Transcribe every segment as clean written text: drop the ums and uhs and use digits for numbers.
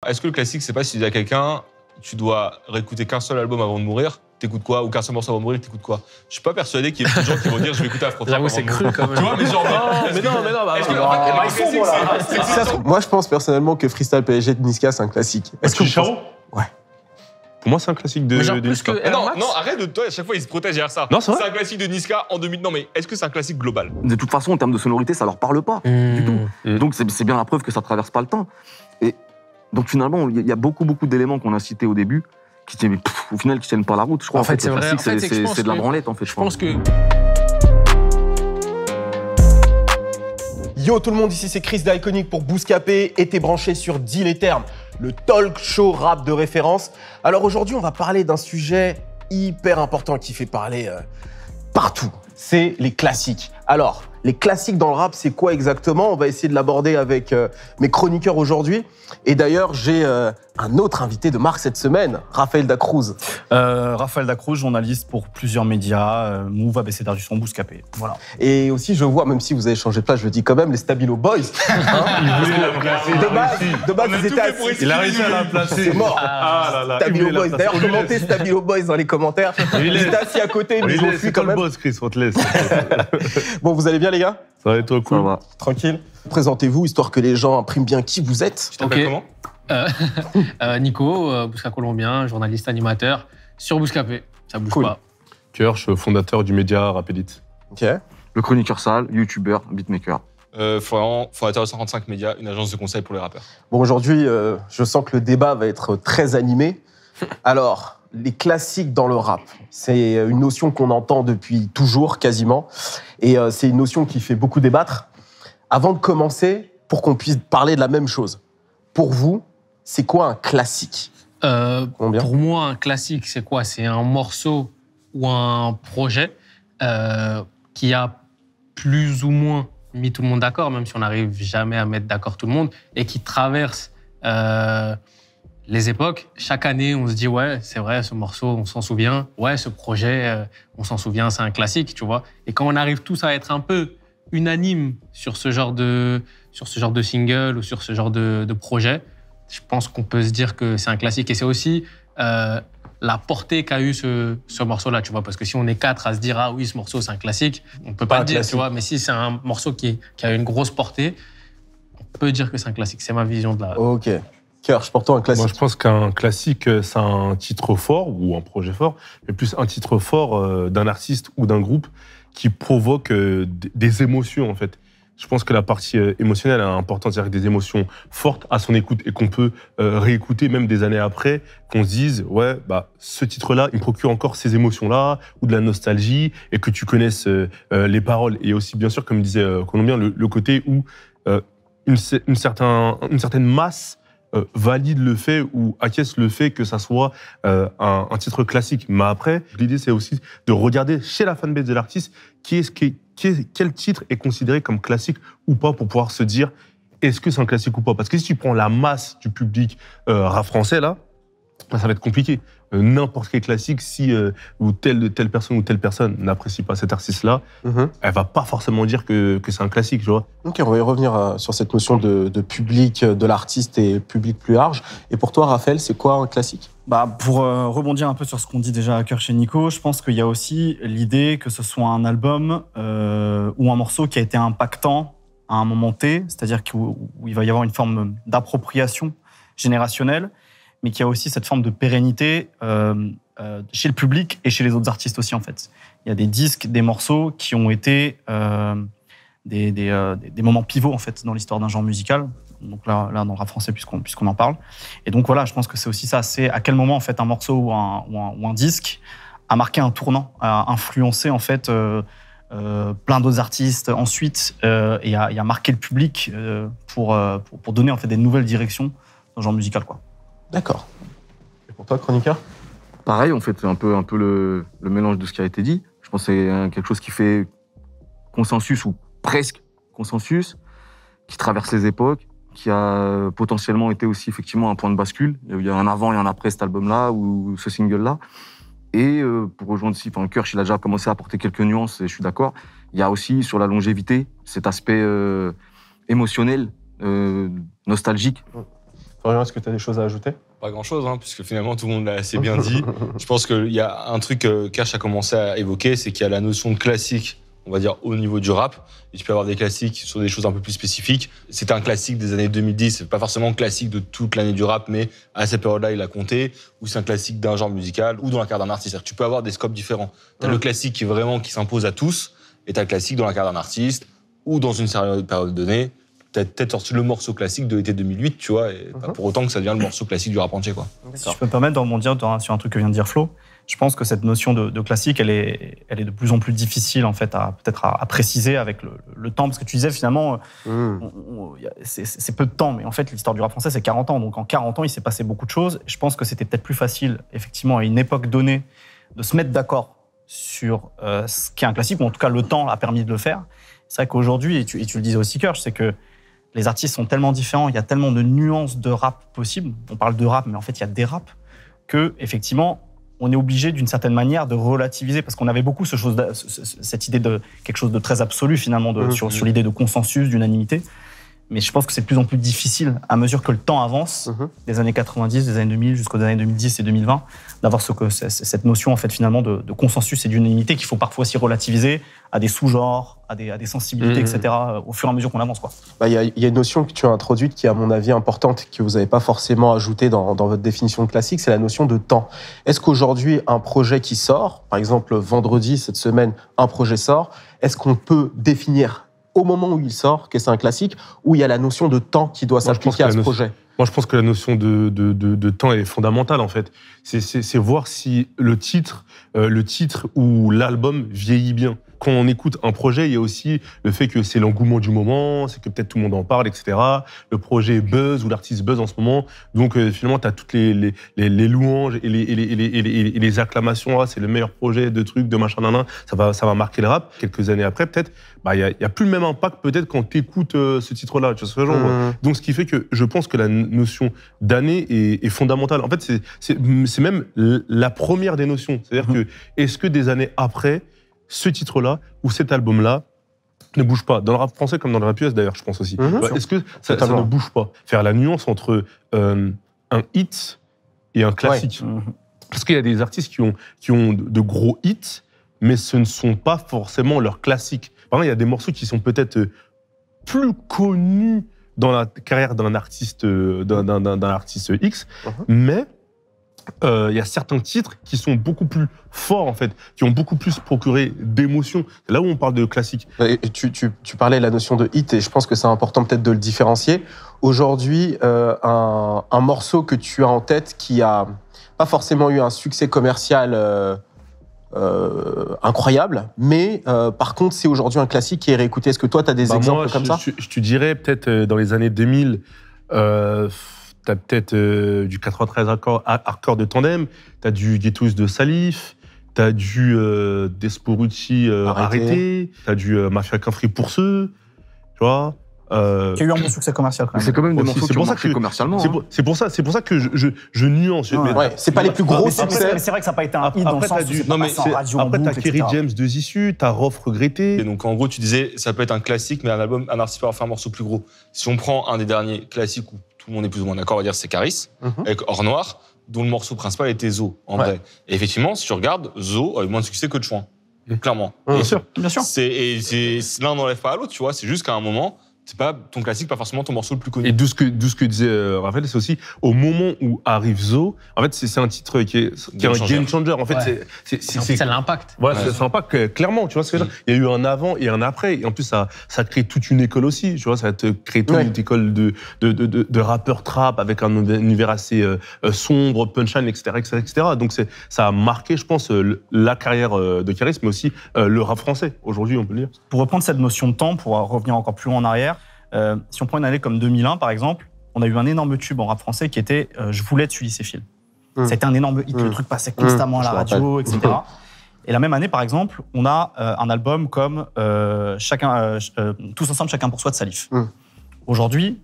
est-ce que le classique, c'est pas si tu dis à quelqu'un, tu dois réécouter qu'un seul album avant de mourir, t'écoutes quoi? Ou qu'un seul morceau avant de mourir, t'écoutes quoi? Je suis pas persuadé qu'il y ait beaucoup de gens qui vont dire je vais écouter Afro Trap. J'avoue, c'est cru quand même. Tu vois, mais genre. Mais non, Moi, je pense personnellement que Freestyle PSG de Niska, c'est un classique. Est-ce que Charo? Ouais. Pour moi, c'est un classique de Niska. Non, arrête de toi, à chaque fois, ils se protègent derrière ça. Non, c'est vrai. C'est un classique de Niska en 2000. Non, mais est-ce que c'est un classique global? De toute façon, en termes de sonorité, ça leur parle pas du tout. Donc, c'est bien la preuve que ça traverse pas le temps. Et donc, finalement, il y a beaucoup d'éléments qu'on a cités au début qui, au final, qui tiennent pas la route. Je crois, en fait, c'est vrai. C'est de la branlette, en fait. Je pense que... Yo tout le monde, ici c'est Chris d'Iconic pour Bouscapé et t'es branché sur Deal et Terme, le talk show rap de référence. Alors aujourd'hui, on va parler d'un sujet hyper important qui fait parler partout. C'est les classiques. Alors, les classiques dans le rap, c'est quoi exactement? On va essayer de l'aborder avec mes chroniqueurs aujourd'hui. Et d'ailleurs, j'ai un autre invité de marque cette semaine, Raphaël Dacruz. Raphaël Dacruz, journaliste pour plusieurs médias, Move, ABCDR du son, Bouscapé. Voilà. Et aussi, je vois, même si vous avez changé de place, je le dis quand même, les Stabilo Boys. De base, ils étaient assis. Il a réussi à la placer. C'est mort. Stabilo Boys. D'ailleurs, commentez Stabilo Boys dans les commentaires. Ils étaient assis à côté, mais ils ont fui quand même. boss, Chris, on te laisse. Bon, vous allez bien, les gars? Ça va être trop cool. Ça va. Tranquille. Présentez-vous, histoire que les gens impriment bien qui vous êtes. Tu t'appelles comment? Nico, Bousca Colombien, journaliste animateur sur Bouscapé. Ça bouge Cool. pas. Kirsch, fondateur du média Rapidite. Ok. Le chroniqueur sale, youtubeur, beatmaker. Florent, fondateur de 135 Médias, une agence de conseil pour les rappeurs. Bon, aujourd'hui, je sens que le débat va être très animé. Alors, les classiques dans le rap, c'est une notion qu'on entend depuis toujours, quasiment. Et c'est une notion qui fait beaucoup débattre. Avant de commencer, pour qu'on puisse parler de la même chose, pour vous, c'est quoi un classique? Pour moi, un classique, c'est quoi? C'est un morceau ou un projet qui a plus ou moins mis tout le monde d'accord, même si on n'arrive jamais à mettre d'accord tout le monde, et qui traverse les époques. Chaque année, on se dit, ouais, c'est vrai, ce morceau, on s'en souvient. Ouais, ce projet, on s'en souvient, c'est un classique, tu vois. Et quand on arrive tous à être un peu unanimes sur ce genre de single ou sur ce genre de projet, je pense qu'on peut se dire que c'est un classique. Et c'est aussi la portée qu'a eu ce morceau-là, tu vois. Parce que si on est 4 à se dire, ah oui, ce morceau, c'est un classique, on peut pas le dire, tu vois. Mais si c'est un morceau qui a une grosse portée, on peut dire que c'est un classique. C'est ma vision de la... Ok. Kirsch, pour toi, un classique. Moi, je pense qu'un classique, c'est un titre fort ou un projet fort, mais plus un titre fort d'un artiste ou d'un groupe qui provoque des émotions, en fait. Je pense que la partie émotionnelle est importante, c'est-à-dire des émotions fortes à son écoute et qu'on peut réécouter même des années après, qu'on se dise, ouais, bah, ce titre-là, il me procure encore ces émotions-là, ou de la nostalgie, et que tu connaisses les paroles. Et aussi, bien sûr, comme disait Colombien, le côté où une certaine masse valide le fait ou acquiesce le fait que ça soit un titre classique. Mais après, l'idée, c'est aussi de regarder chez la fanbase de l'artiste quel titre est considéré comme classique ou pas pour pouvoir se dire est-ce que c'est un classique ou pas. Parce que si tu prends la masse du public rap français, là, ça va être compliqué. N'importe quel classique, si ou telle personne ou telle personne n'apprécie pas cet artiste-là, elle va pas forcément dire que c'est un classique, tu vois. Ok, on va y revenir sur cette notion de public de l'artiste et public plus large. Et pour toi, Raphaël, c'est quoi un classique? Pour rebondir un peu sur ce qu'on dit déjà à Kirsch et Nico, je pense qu'il y a aussi l'idée que ce soit un album ou un morceau qui a été impactant à un moment T, c'est-à-dire où il va y avoir une forme d'appropriation générationnelle, mais qu'il y a aussi cette forme de pérennité chez le public et chez les autres artistes aussi, en fait. Il y a des disques, des morceaux qui ont été des moments pivots, en fait, dans l'histoire d'un genre musical. Donc là dans le rap français, puisqu'on en parle. Et donc voilà, je pense que c'est aussi ça. C'est à quel moment, en fait, un morceau ou un disque a marqué un tournant, a influencé, en fait, plein d'autres artistes ensuite, et a marqué le public pour donner, en fait, des nouvelles directions dans le genre musical, quoi. D'accord. Et pour toi, chroniqueur? Pareil, on fait un peu le mélange de ce qui a été dit. Je pense que c'est quelque chose qui fait consensus ou presque consensus, qui traverse les époques, qui a potentiellement été aussi effectivement un point de bascule. Il y a un avant et un après cet album-là ou ce single-là. Et pour rejoindre aussi, Kirsch, il a déjà commencé à apporter quelques nuances, et je suis d'accord. Il y a aussi sur la longévité cet aspect émotionnel, nostalgique. Florian, est-ce que tu as des choses à ajouter? Pas grand-chose, hein, puisque finalement tout le monde l'a assez bien dit. Je pense qu'il y a un truc que Kersh a commencé à évoquer, c'est qu'il y a la notion de classique, on va dire au niveau du rap. Et tu peux avoir des classiques sur des choses un peu plus spécifiques. C'était un classique des années 2010, c'est pas forcément classique de toute l'année du rap, mais à cette période-là, il a compté. Ou c'est un classique d'un genre musical, ou dans la carte d'un artiste. C'est-à-dire que tu peux avoir des scopes différents. T'as le classique qui s'impose à tous, et t'as le classique dans la carte d'un artiste, ou dans une période donnée. T'as peut-être sorti le morceau classique de l'été 2008, tu vois, et pas pour autant que ça devient le morceau classique du rap entier, quoi. Si je peux me permettre de rebondir sur un truc que vient de dire Flo, je pense que cette notion de classique, elle est de plus en plus difficile en fait peut-être à préciser avec le temps, parce que tu disais finalement, c'est peu de temps, mais en fait l'histoire du rap français c'est 40 ans, donc en 40 ans il s'est passé beaucoup de choses. Je pense que c'était peut-être plus facile, effectivement, à une époque donnée, de se mettre d'accord sur ce qu'est un classique, ou en tout cas le temps a permis de le faire. C'est vrai qu'aujourd'hui, et tu le disais aussi, Kersh, c'est que les artistes sont tellement différents, il y a tellement de nuances de rap possibles. On parle de rap, mais en fait, il y a des raps que, effectivement, on est obligé d'une certaine manière de relativiser, parce qu'on avait beaucoup cette idée de quelque chose de très absolu, finalement, sur l'idée de consensus, d'unanimité. Mais je pense que c'est de plus en plus difficile, à mesure que le temps avance, des années 90, des années 2000 jusqu'aux années 2010 et 2020, d'avoir cette notion, en fait, finalement, de consensus et d'unanimité qu'il faut parfois aussi relativiser à des sous-genres, à des sensibilités, etc., au fur et à mesure qu'on avance, quoi. Il y a une notion que tu as introduite qui est, à mon avis, importante, que vous n'avez pas forcément ajoutée dans votre définition de classique, c'est la notion de temps. Est-ce qu'aujourd'hui, un projet qui sort, par exemple, vendredi, cette semaine, un projet sort, est-ce qu'on peut définir au moment où il sort que c'est un classique, ou il y a la notion de temps qui doit s'appliquer à ce projet? Moi, je pense que la notion de temps est fondamentale, en fait. C'est voir si le titre ou l'album vieillit bien. Quand on écoute un projet, il y a aussi le fait que c'est l'engouement du moment, c'est que peut-être tout le monde en parle, etc. Le projet buzz ou l'artiste buzz en ce moment. Donc, finalement, tu as toutes les louanges et les acclamations. Ah, c'est le meilleur projet de trucs, de machin, nanan. Ça va marquer le rap. Quelques années après, peut-être, il y a plus le même impact, peut-être, quand tu écoutes ce titre-là. Tu vois ce que je veux dire ? Donc, ce qui fait que je pense que la notion d'année est fondamentale. En fait, c'est même la première des notions. C'est-à-dire que, est-ce que des années après, ce titre-là ou cet album-là ne bouge pas? Dans le rap français comme dans le rap US d'ailleurs, je pense aussi. Est-ce que ça ne bouge pas? Faire la nuance entre un hit et un classique. Parce qu'il y a des artistes qui ont de gros hits, mais ce ne sont pas forcément leurs classiques. Par exemple, il y a des morceaux qui sont peut-être plus connus dans la carrière d'un artiste X, mais il y a certains titres qui sont beaucoup plus forts, en fait, qui ont beaucoup plus procuré d'émotions. C'est là où on parle de classique. Et tu parlais de la notion de hit, et je pense que c'est important peut-être de le différencier. Aujourd'hui, un morceau que tu as en tête qui a pas forcément eu un succès commercial incroyable, mais par contre, c'est aujourd'hui un classique qui est réécouté. Est-ce que toi, tu as des exemples comme ça? Je te dirais, peut-être, dans les années 2000, t'as peut-être du 93 hardcore de Tandem, t'as du Ghettos de Salif, t'as du Desporucci arrêté, t'as du Mafia qu'un free pour ceux, tu vois. Qui a eu un bon succès commercial quand même. C'est quand même des morceaux qui ont marché commercialement. C'est pour ça que je nuance. C'est pas les plus gros succès. Mais c'est vrai que ça n'a pas été un hit dans le sens où c'est pas passé en radio, en après, boucle, t'as Kerry etc. James 2 issues, t'as Rof regretté. Et donc, en gros, tu disais, ça peut être un classique, mais un artiste peut avoir fait un morceau plus gros. Si on prend un des derniers classiques où tout le monde est plus ou moins d'accord, on va dire c'est Caris, avec Or Noir, dont le morceau principal était Zo, en vrai. Et effectivement, si tu regardes, Zo a eu moins de succès que Chouin. Clairement. Bien sûr. L'un n'enlève pas à l'autre, tu vois. C'est juste qu'à un moment, c'est pas ton classique, pas forcément ton morceau le plus connu. Et d'où ce que disait Raphaël, c'est aussi au moment où arrive Zo, en fait, c'est un titre qui est un game changer. En fait, c'est l'impact. Voilà, c'est l'impact, clairement, tu vois ce que je veux dire. Il y a eu un avant et un après. Et en plus, ça crée toute une école aussi, tu vois. Ça te crée toute une école de rappeurs trap avec un univers assez sombre, punchline, etc. Donc, ça a marqué, je pense, la carrière de Caris, mais aussi le rap français, aujourd'hui, on peut le dire. Pour reprendre cette notion de temps, pour revenir encore plus loin en arrière, si on prend une année comme 2001, par exemple, on a eu un énorme tube en rap français qui était « Je voulais tuer ses fils ». C'était un énorme hit, le truc passait constamment à la radio, etc. Et la même année, par exemple, on a un album comme Tous ensemble, chacun pour soi de Salif. Aujourd'hui,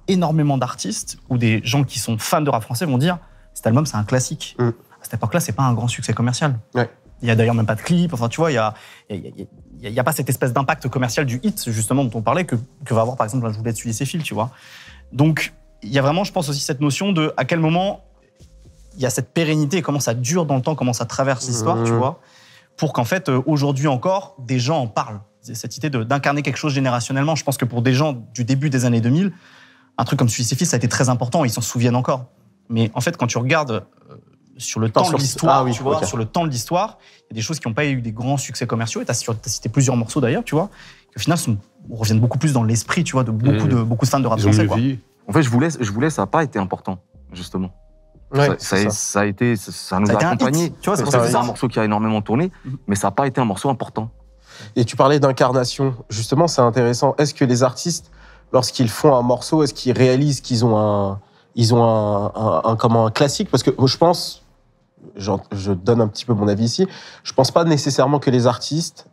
énormément d'artistes ou des gens qui sont fans de rap français vont dire « Cet album, c'est un classique ». À cette époque-là, c'est pas un grand succès commercial. Il y a d'ailleurs même pas de clip. Enfin, tu vois, il y a pas cette espèce d'impact commercial du hit, justement, dont on parlait, que va avoir, par exemple, Je voulais tuer ses fils, tu vois. Donc, il y a vraiment, je pense aussi cette notion de à quel moment il y a cette pérennité, comment ça dure dans le temps, comment ça traverse l'histoire, tu vois, pour qu'en fait, aujourd'hui encore, des gens en parlent. Cette idée d'incarner quelque chose générationnellement. Je pense que pour des gens du début des années 2000, un truc comme Suisse et Fils, ça a été très important, ils s'en souviennent encore. Mais en fait, quand tu regardes sur le temps de l'histoire, tu vois, sur le temps de l'histoire, il y a des choses qui n'ont pas eu des grands succès commerciaux, et tu as cité plusieurs morceaux d'ailleurs, tu vois, qui au final reviennent beaucoup plus dans l'esprit, tu vois, de beaucoup de fans de rap français, quoi. En fait, je voulais, ça n'a pas été important, justement. Ouais, ça a été, ça nous a accompagnés. Tu vois, c'est un morceau qui a énormément tourné, mais ça n'a pas été un morceau important. Et tu parlais d'incarnation. Justement, c'est intéressant. Est-ce que les artistes, lorsqu'ils font un morceau, est-ce qu'ils réalisent qu'ils ont un classique? Parce que je pense, je donne un petit peu mon avis ici, je pense pas nécessairement que les artistes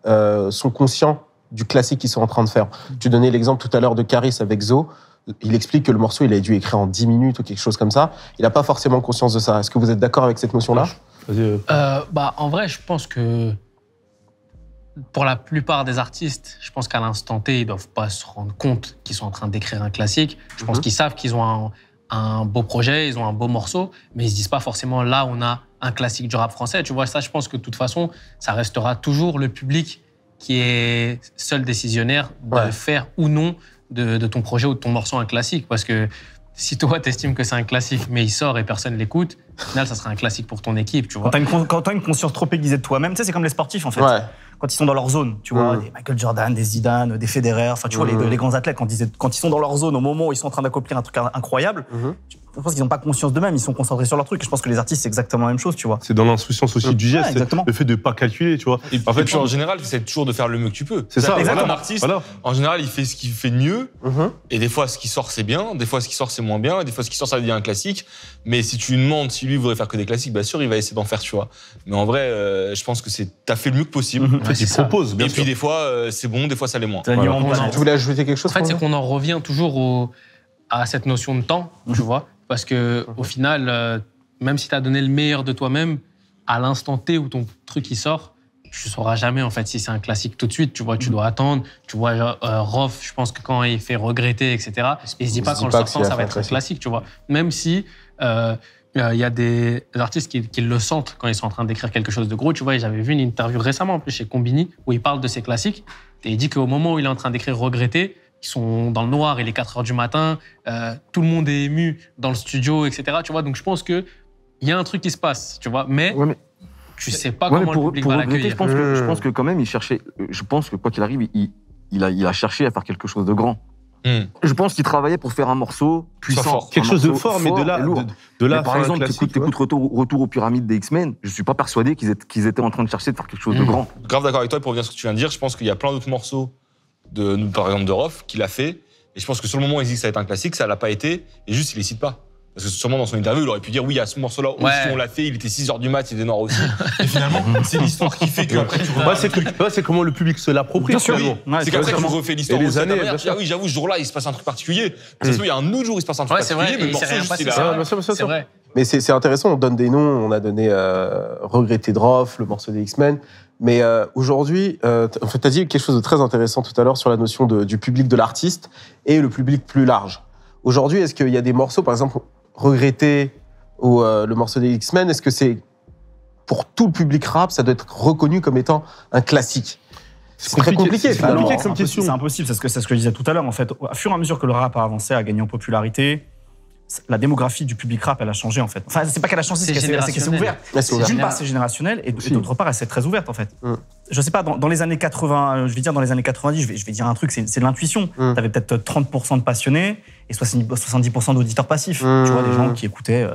sont conscients du classique qu'ils sont en train de faire. Tu donnais l'exemple tout à l'heure de Caris avec Zo. Il explique que le morceau, il a dû écrire en 10 minutes ou quelque chose comme ça. Il n'a pas forcément conscience de ça. Est-ce que vous êtes d'accord avec cette notion-là? En vrai, je pense que pour la plupart des artistes, je pense qu'à l'instant T, ils ne doivent pas se rendre compte qu'ils sont en train d'écrire un classique. Je pense qu'ils savent qu'ils ont un beau projet, ils ont un beau morceau, mais ils ne se disent pas forcément là, on a un classique du rap français. Tu vois, ça, je pense que de toute façon, ça restera toujours le public qui est seul décisionnaire de faire ou non de ton projet ou de ton morceau un classique. Parce que si toi, tu estimes que c'est un classique, mais il sort et personne ne l'écoute, au final, ça sera un classique pour ton équipe, tu vois. Quand tu as une conscience trop aiguisée de toi-même, tu sais, c'est comme les sportifs, en fait. Ouais. Quand ils sont dans leur zone, tu vois, des Michael Jordan, des Zidane, des Federer, enfin, tu vois, les grands athlètes, quand ils sont dans leur zone, au moment où ils sont en train d'accomplir un truc incroyable, je pense qu'ils n'ont pas conscience d'eux-mêmes, ils sont concentrés sur leur truc. Et je pense que les artistes, c'est exactement la même chose, tu vois. C'est dans l'insouciance aussi du geste, le fait de ne pas calculer, tu vois. Et en fait, en général, tu essaies toujours de faire le mieux que tu peux. C'est ça, Un artiste, en général, il fait ce qu'il fait de mieux. Et des fois, ce qui sort, c'est bien. Des fois, ce qui sort, c'est moins bien. Et des fois, ce qui sort, ça devient un classique. Mais si tu lui demandes si lui voudrait faire que des classiques, bien sûr, il va essayer d'en faire, tu vois. Mais en vrai, je pense que t'as fait le mieux que possible. En fait, il propose, bien sûr. Et puis, des fois, c'est bon, des fois, ça l'est moins. Tu voulais ajouter quelque chose? En fait, c'est qu'on en revient toujours à cette notion de temps, tu vois. Parce que au final, même si tu as donné le meilleur de toi-même, à l'instant T où ton truc il sort, tu ne sauras jamais en fait si c'est un classique tout de suite. Tu vois, tu dois attendre. Tu vois, Rof, je pense que quand il fait regretter, etc., il se dit pas qu'en le sortant, ça va être un classique, tu vois. Même si il y a des artistes qui le sentent quand ils sont en train d'écrire quelque chose de gros. Tu vois, j'avais vu une interview récemment en plus chez Combini où il parle de ses classiques et il dit qu'au moment où il est en train d'écrire regretter, ils sont dans le noir, il est 4h du matin, tout le monde est ému dans le studio, etc. Tu vois, donc je pense qu'il y a un truc qui se passe, tu vois, mais tu sais pas comment le public va l'accueillir. Je pense que quand même, il cherchait, je pense que quoi qu'il arrive, il a cherché à faire quelque chose de grand. Je pense qu'il travaillait pour faire un morceau puissant. Quelque chose de fort, mais de là par exemple, t'écoutes Retour aux Pyramides des X-Men, je suis pas persuadé qu'ils étaient en train de chercher de faire quelque chose de grand. Grave d'accord avec toi, pour revenir sur ce que tu viens de dire, je pense qu'il y a plein d'autres morceaux par exemple de Rof, qu'il a fait. Et je pense que sur le moment, il dit que ça va être un classique, ça l'a pas été. Et juste, il les cite pas. Parce que sûrement, dans son interview, il aurait pu dire oui, à ce morceau-là aussi, on l'a fait, il était 6h du mat, il était noir aussi. Et finalement, c'est l'histoire qui fait qu'après, tu c'est comment le public se l'approprie. C'est qu'après, tu refais l'histoire les années. Ah oui, j'avoue, ce jour-là, il se passe un truc particulier. Ça se peut, il y a un autre jour, il se passe un truc particulier. Mais le morceau, c'est vrai. Mais c'est intéressant, on donne des noms, on a donné Regretter Droff, le morceau des X-Men. Mais aujourd'hui, tu as dit quelque chose de très intéressant tout à l'heure sur la notion du public de l'artiste et le public plus large. Aujourd'hui, est-ce qu'il y a des morceaux, par exemple, Regretter ou le morceau des X-Men, est-ce que c'est pour tout le public rap, ça doit être reconnu comme étant un classique? C'est très compliqué. C'est compliqué comme question. C'est impossible, c'est ce que je disais tout à l'heure. En fait, au fur et à mesure que le rap a avancé, a gagné en popularité, la démographie du public rap, elle a changé en fait. Enfin, c'est pas qu'elle a changé, c'est qu'elle s'est ouverte. D'une part, c'est générationnel, et d'autre part, elle s'est très ouverte en fait. Je sais pas, dans les années 80, je vais dire dans les années 90, je vais dire un truc, c'est de l'intuition. T'avais peut-être 30% de passionnés et 70% d'auditeurs passifs. Tu vois, des gens qui écoutaient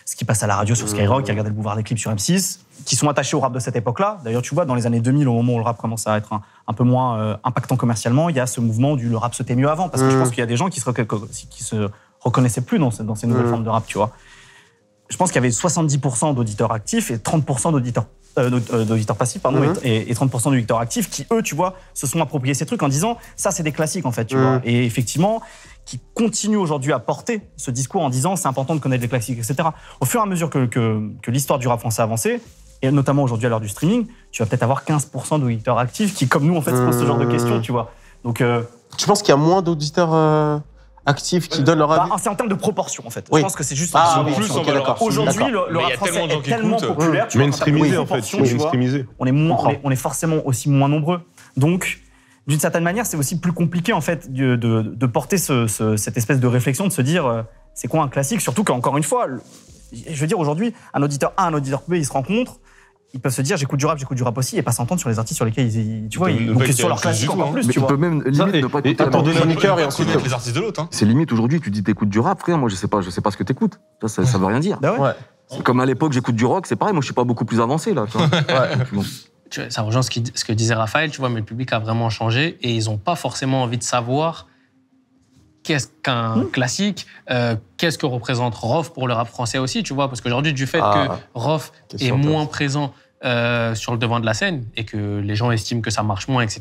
ce qui passe à la radio sur Skyrock, qui regardaient le boulevard des clips sur M6, qui sont attachés au rap de cette époque-là. D'ailleurs, tu vois, dans les années 2000, au moment où le rap commence à être un peu moins impactant commercialement, il y a ce mouvement du le rap c'était mieux avant, parce que je pense qu'il y a des gens qui se reconnaissaient plus dans ces nouvelles formes de rap, tu vois. Je pense qu'il y avait 70% d'auditeurs actifs et 30% d'auditeurs passifs, pardon, et 30% d'auditeurs actifs qui, eux, tu vois, se sont appropriés ces trucs en disant ça, c'est des classiques, en fait, tu vois. Et effectivement, qui continuent aujourd'hui à porter ce discours en disant c'est important de connaître les classiques, etc. Au fur et à mesure que l'histoire du rap français a avancé, et notamment aujourd'hui à l'heure du streaming, tu vas peut-être avoir 15% d'auditeurs actifs qui, comme nous, en fait, se posent ce genre de questions, tu vois. Donc, tu penses qu'il y a moins d'auditeurs actifs qui donnent leur avis. C'est en termes de proportion, en fait. Oui. Je pense que c'est juste Ah, en oui, proportion. plus, on va leur Aujourd'hui, absolument. le Mais il y rap a français tellement de gens est qui tellement écoutent. populaire. tu vois, en termes de Mainstreamisé, en fait. proportion, tu vois, Mainstreamisé. on est forcément aussi moins nombreux. Donc, d'une certaine manière, c'est aussi plus compliqué, en fait, de porter cette espèce de réflexion, de se dire, c'est quoi un classique? Surtout qu'encore une fois, je veux dire, aujourd'hui, un auditeur A, un auditeur B, ils se rencontrent, ils peuvent se dire, j'écoute du rap aussi, et pas s'entendre sur les artistes sur lesquels tu vois, Ne donc pas sur leur écouter classique du tout, encore hein. plus, Mais tu on vois. peut même limite ne pas écouter la pour même donner chose. un cœur et ensuite ensuite. les artistes de l'autre. Hein. C'est limite aujourd'hui, tu dis t'écoutes du rap, frère, moi je sais pas ce que t'écoutes. Ça veut rien dire. Bah ouais. Ouais. C'est comme à l'époque, j'écoute du rock, c'est pareil, moi je suis pas beaucoup plus avancé là. Tu vois. Donc, bon. Tu vois, ça rejoint ce que disait Raphaël, tu vois, mais le public a vraiment changé et ils n'ont pas forcément envie de savoir qu'est-ce qu'un classique, qu'est-ce que représente Rof pour le rap français aussi, tu vois, parce qu'aujourd'hui, du fait que Rof est question moins présent sur le devant de la scène et que les gens estiment que ça marche moins, etc.,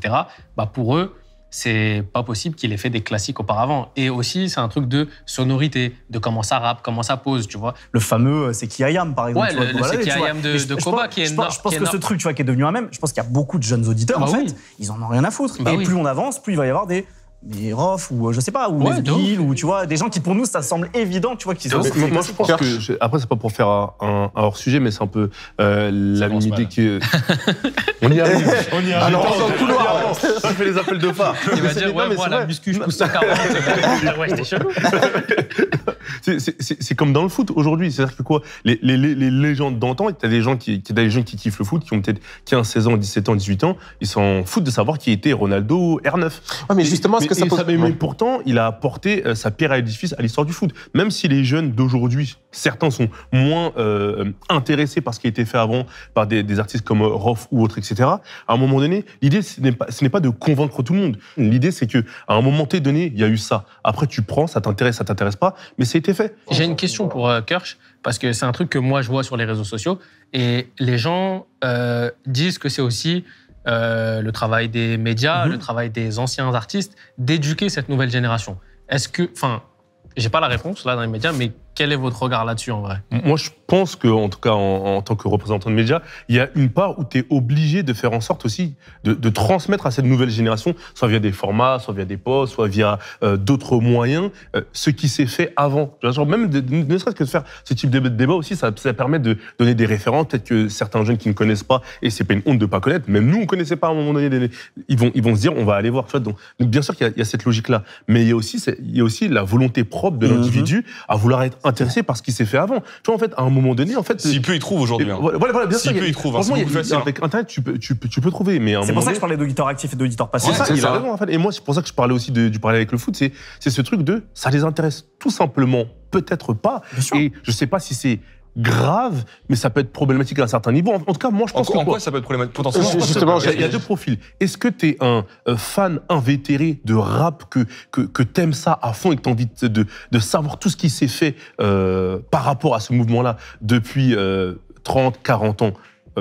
bah pour eux, c'est pas possible qu'il ait fait des classiques auparavant. Et aussi, c'est un truc de sonorité, de comment ça rappe, comment ça pose, tu vois. Le fameux C'est qui I Am, par exemple. Ouais, tu vois, le voilà, C'est qui tu vois. I Am de Et je Koba, pense- qui est je énorme. pense que ce truc, tu vois, qui est devenu un même, je pense qu'il y a beaucoup de jeunes auditeurs, Bah en fait, oui. ils en ont rien à foutre. Bah et oui. plus on avance, plus il va y avoir des Rof ou je sais pas, ou Ouais, Les de ouf. Bill, ou tu vois, des gens qui pour nous, ça semble évident, tu vois, qu'ils ont. Mais moi, je pense que. Après, c'est pas pour faire un hors-sujet, mais c'est un peu la même commence idée mal. que. On y arrive. On y arrive. Alors, dans le couloir. On fait les appels de phare. Il va dire, Non, ouais, mais moi, c'est la vrai. muscu, je pousse 140. Ouais, j'étais chelou. C'est comme dans le foot aujourd'hui. C'est-à-dire que quoi, les légendes d'antan, t'as des gens qui kiffent le foot, qui ont peut-être 15, 16 ans, 17 ans, 18 ans, ils s'en foutent de savoir qui était Ronaldo R9. Ouais, mais justement, est-ce que ça pose... Mais pourtant, il a apporté sa pierre à l'édifice à l'histoire du foot. Même si les jeunes d'aujourd'hui, certains sont moins intéressés par ce qui a été fait avant par des artistes comme Rof ou autres, etc. À un moment donné, l'idée, ce n'est pas de convaincre tout le monde. L'idée, c'est que à un moment donné, il y a eu ça. Après, tu prends, ça t'intéresse pas, mais ça a été fait. J'ai une question pour Kirsch, parce que c'est un truc que moi, je vois sur les réseaux sociaux. Et les gens disent que c'est aussi le travail des médias, le travail des anciens artistes, d'éduquer cette nouvelle génération. Est-ce que... Enfin, j'ai pas la réponse là dans les médias, mais quel est votre regard là-dessus en vrai? Moi, je pense que, en tout cas, en tant que représentant de médias, il y a une part où tu es obligé de faire en sorte aussi de transmettre à cette nouvelle génération, soit via des formats, soit via des posts, soit via d'autres moyens, ce qui s'est fait avant. Genre, même ne serait-ce que de faire ce type de débat aussi, ça permet de donner des références. Peut-être que certains jeunes qui ne connaissent pas, et c'est pas une honte de pas connaître, même nous, on connaissait pas à un moment donné, ils vont se dire, on va aller voir. Tu vois, donc, bien sûr qu'il y a cette logique-là, mais il y a aussi la volonté propre de l'individu à vouloir être intéressé par ce qui s'est fait avant. Tu vois, en fait, à un moment donné, en fait... S'il peut, il trouve aujourd'hui. Hein. Voilà, bien S'il sûr. peut, il trouve. Hein, c'est Franchement, beaucoup plus facile. avec Internet, tu peux trouver, mais à un C'est moment pour ça que donné- je parlais d'auditeurs actifs et d'auditeurs passifs. c'est ça, il ça. a raison, en fait. Et moi, c'est pour ça que je parlais aussi du parallèle avec le foot. C'est ce truc de, ça les intéresse tout simplement, peut-être pas. Bien sûr. Et je sais pas si c'est grave, mais ça peut être problématique à un certain niveau. En tout cas, moi, je pense En que quoi ça peut être problématique potentiellement? Justement, il y a deux profils. Est-ce que tu es un fan invétéré de rap, que t'aimes ça à fond et que tu as envie de savoir tout ce qui s'est fait par rapport à ce mouvement-là depuis 30, 40 ans,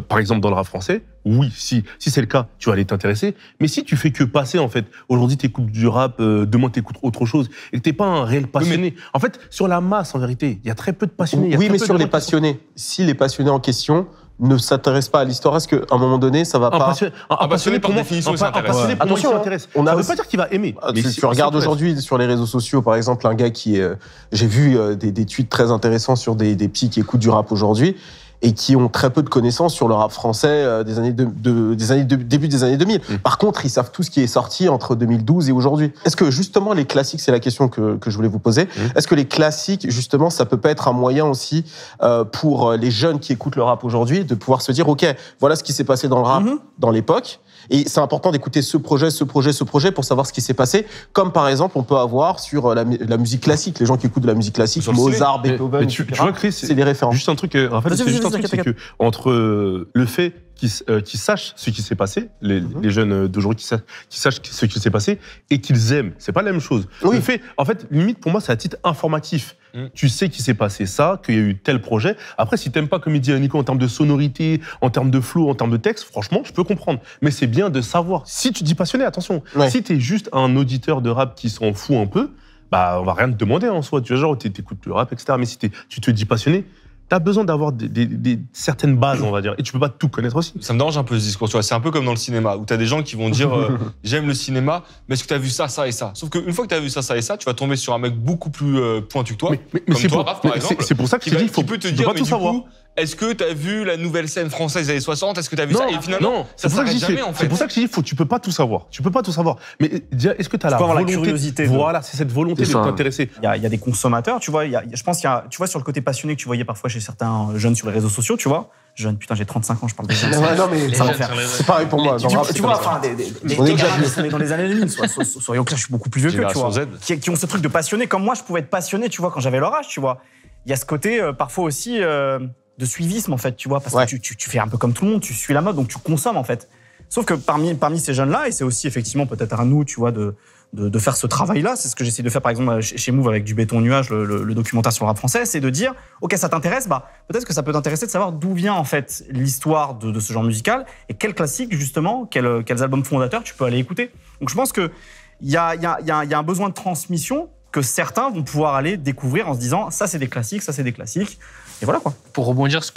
par exemple dans le rap français? Oui, si c'est le cas, tu vas aller t'intéresser. Mais si tu fais que passer, en fait, aujourd'hui t'écoutes du rap, demain t'écoutes autre chose, et que t'es pas un réel passionné. En fait, sur la masse, en vérité, il y a très peu de passionnés. il y a Oui, très mais peu sur de les gens qui sont- passionnés, si les passionnés en question ne s'intéressent pas à l'histoire, est-ce qu'à un moment donné, ça va Un pas... passionné, par pour moi, définition, il un s'intéresse. passionné, pour moi, il Attention, s'intéresse. on a Ça veut aussi- pas dire qu'il va aimer. mais Tu si- regardes s'intéresse. aujourd'hui sur les réseaux sociaux, par exemple, un gars qui est... J'ai vu des tweets très intéressants sur des petits qui écoutent du rap aujourd'hui et qui ont très peu de connaissances sur le rap français début des années 2000. Par contre, ils savent tout ce qui est sorti entre 2012 et aujourd'hui. Est-ce que justement les classiques, c'est la question que je voulais vous poser, est-ce que les classiques, justement, ça peut pas être un moyen aussi pour les jeunes qui écoutent le rap aujourd'hui de pouvoir se dire, OK, voilà ce qui s'est passé dans le rap dans l'époque, et c'est important d'écouter ce projet pour savoir ce qui s'est passé, comme par exemple on peut avoir sur la musique classique, les gens qui écoutent de la musique classique, Sur le ciné. Mozart, Beethoven, Mais tu etc. vois, Chris, c'est des références. juste un truc, Raphaël, Vas-y, c'est juste un vas-y, truc, c'est que entre le fait qu'ils sachent ce qui s'est passé, les jeunes d'aujourd'hui qui sachent ce qui s'est passé et qu'ils aiment, c'est pas la même chose. Oui. Le fait, en fait, limite pour moi, c'est à titre informatif. Tu sais qu'il s'est passé ça, qu'il y a eu tel projet. Après, si t'aimes pas, comme il dit Nico, en termes de sonorité, en termes de flow, en termes de texte, franchement, je peux comprendre. Mais c'est bien de savoir. Si tu dis passionné, attention. Ouais. Si t'es juste un auditeur de rap qui s'en fout un peu, bah, on va rien te demander en soi. Tu vois, genre, t'écoutes le rap, etc. Mais si tu te dis passionné, t'as besoin d'avoir certaines bases, on va dire. Et tu peux pas tout connaître aussi. Ça me dérange un peu ce discours, tu vois. C'est un peu comme dans le cinéma, où t'as des gens qui vont dire j'aime le cinéma, mais est-ce que t'as vu ça, ça et ça? Sauf qu'une fois que t'as vu ça, ça et ça, tu vas tomber sur un mec beaucoup plus pointu que toi. Mais c'est toi, Raph, par exemple, c'est pour ça que je te dis, il faut peut te tu peux dire, pas mais tout du savoir. coup, est-ce que t'as vu la nouvelle scène française des années 60? Est-ce que t'as vu ça? Et finalement, ça s'arrête jamais, en fait. C'est pour ça que je dis, tu peux pas tout savoir. Tu peux pas tout savoir. Mais déjà, est-ce que t'as la peux avoir la volonté curiosité de- Voilà, c'est cette volonté C'est de ça. t'intéresser. Il y a des consommateurs, tu vois. Je pense qu'il y a, tu vois, sur le côté passionné que tu voyais parfois chez certains jeunes sur les réseaux sociaux, tu vois. Jeunes, putain, j'ai 35 ans, je parle des jeunes. Ouais, non, mais Ça va faire. c'est pareil pour moi. dans le rap, Tu c'est vois, comme ça. enfin, On est des déjà gars vieux. qui sont nés dans les années 2000, soyons clairs, je suis beaucoup plus vieux que, tu Génération vois. Z. Qui ont ce truc de passionné, comme moi, je pouvais être passionné, tu vois, quand j'avais leur âge, tu vois. Il y a ce côté, parfois aussi, de suivisme, en fait, tu vois, parce Ouais. que tu fais un peu comme tout le monde, tu suis la mode, donc tu consommes, en fait. Sauf que parmi ces jeunes-là, et c'est aussi effectivement peut-être à nous, tu vois, de faire ce travail-là, c'est ce que j'essaie de faire par exemple chez Move avec Du Béton Nuage, le documentaire sur le rap français, c'est de dire, ok, ça t'intéresse, bah peut-être que ça peut t'intéresser de savoir d'où vient en fait l'histoire de ce genre musical et quels classiques justement, quels albums fondateurs tu peux aller écouter. Donc je pense que il y a un besoin de transmission que certains vont pouvoir aller découvrir en se disant, ça c'est des classiques, ça c'est des classiques, et voilà quoi. Pour rebondir sur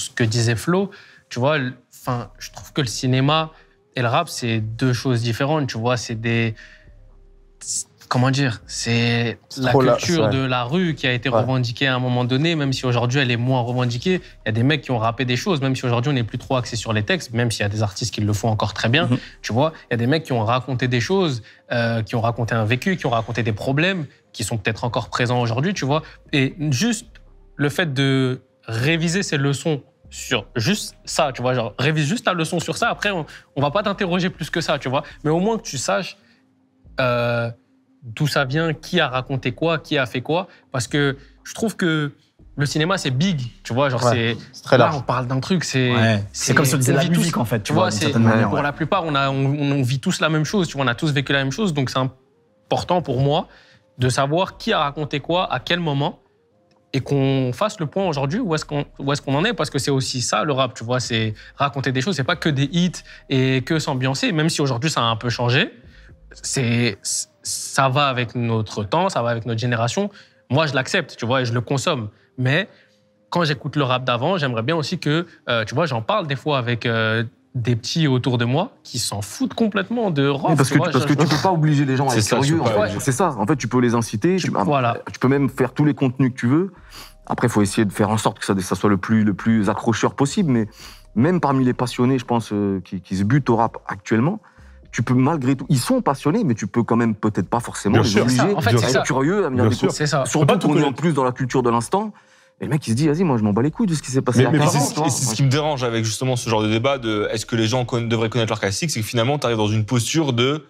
ce que disait Flo, tu vois, je trouve que le cinéma et le rap, c'est deux choses différentes, tu vois, c'est des... Comment dire? C'est la trop culture ouais. de la rue qui a été Ouais. revendiquée à un moment donné, même si aujourd'hui elle est moins revendiquée. Il y a des mecs qui ont rappé des choses, même si aujourd'hui on n'est plus trop axé sur les textes, même s'il y a des artistes qui le font encore très bien, tu vois. Il y a des mecs qui ont raconté des choses, qui ont raconté un vécu, qui ont raconté des problèmes, qui sont peut-être encore présents aujourd'hui, tu vois. Et juste le fait de réviser ces leçons sur juste ça, tu vois, genre révise juste la leçon sur ça, après on va pas t'interroger plus que ça, tu vois, mais au moins que tu saches d'où ça vient, qui a raconté quoi, qui a fait quoi, parce que je trouve que le cinéma c'est big, tu vois, genre Ouais, c'est très là large. on parle d'un truc, c'est comme si on disait on la vit tous- musique en fait, tu vois, d'une c'est certaine manière. pour la plupart on vit tous la même chose, tu vois, on a tous vécu la même chose, donc c'est important pour moi de savoir qui a raconté quoi, à quel moment, et qu'on fasse le point aujourd'hui où est-ce qu'on en est, parce que c'est aussi ça le rap, tu vois, c'est raconter des choses, c'est pas que des hits et que s'ambiancer, même si aujourd'hui ça a un peu changé, ça va avec notre temps, ça va avec notre génération. Moi je l'accepte, tu vois, et je le consomme, mais quand j'écoute le rap d'avant, j'aimerais bien aussi que, tu vois, j'en parle des fois avec des petits autour de moi qui s'en foutent complètement de rap. Oui, parce tu vois, que tu peux pas obliger les gens à C'est être ça, curieux. tu peux pas en fait. obliger. C'est ça. En fait, tu peux les inciter. voilà. Tu peux même faire tous les contenus que tu veux. Après, il faut essayer de faire en sorte que ça soit le plus accrocheur possible. Mais même parmi les passionnés, je pense, qui se butent au rap actuellement, tu peux malgré tout... Ils sont passionnés, mais tu peux quand même peut-être pas forcément Bien les sûr. obliger C'est ça. En fait, à c'est être ça. curieux, à venir Bien découvrir. sûr. C'est ça. Faut pas Surtout tout qu'on est en connaître. plus dans la culture de l'instant. Et le mec, il se dit, vas-y, moi, je m'en bats les couilles de ce qui s'est passé Mais il y a c'est- 40 ans, Et tu vois. c'est ce qui me dérange avec justement ce genre de débat de est-ce que les gens devraient connaître leur classique, c'est que finalement, tu arrives dans une posture de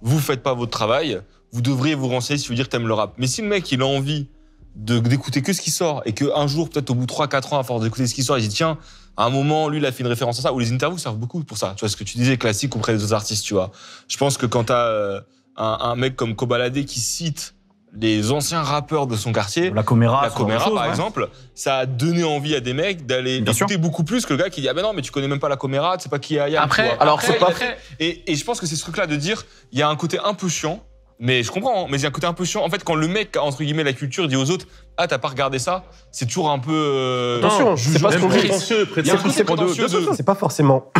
vous faites pas votre travail, vous devriez vous renseigner si vous dire que t'aimes le rap. Mais si le mec, il a envie d'écouter que ce qui sort et qu'un jour, peut-être au bout de 3-4 ans, à force d'écouter ce qui sort, il dit tiens, à un moment, lui, il a fait une référence à ça, ou les interviews servent beaucoup pour ça. Tu vois, ce que tu disais, classique auprès des autres artistes, tu vois. Je pense que quand t'as un mec comme Kobalade qui cite les anciens rappeurs de son quartier, La Coméra, la ce genre de Coméra, choses, par ouais. exemple, ça a donné envie à des mecs d'aller Bien écouter beaucoup plus que le gars qui dit ah ben non mais tu connais même pas la Coméra, tu sais pas qui est Ayam. Après, tu vois. Alors, c'est pas- Et je pense que c'est ce truc-là de dire il y a un côté un peu chiant, mais je comprends, hein, mais il y a un côté un peu chiant. En fait, quand le mec entre guillemets la culture dit aux autres ah t'as pas regardé ça, c'est toujours un peu Attention, c'est pas ce qu'on dit. prétentieux, Il y a un côté prétentieux de- C'est pas forcément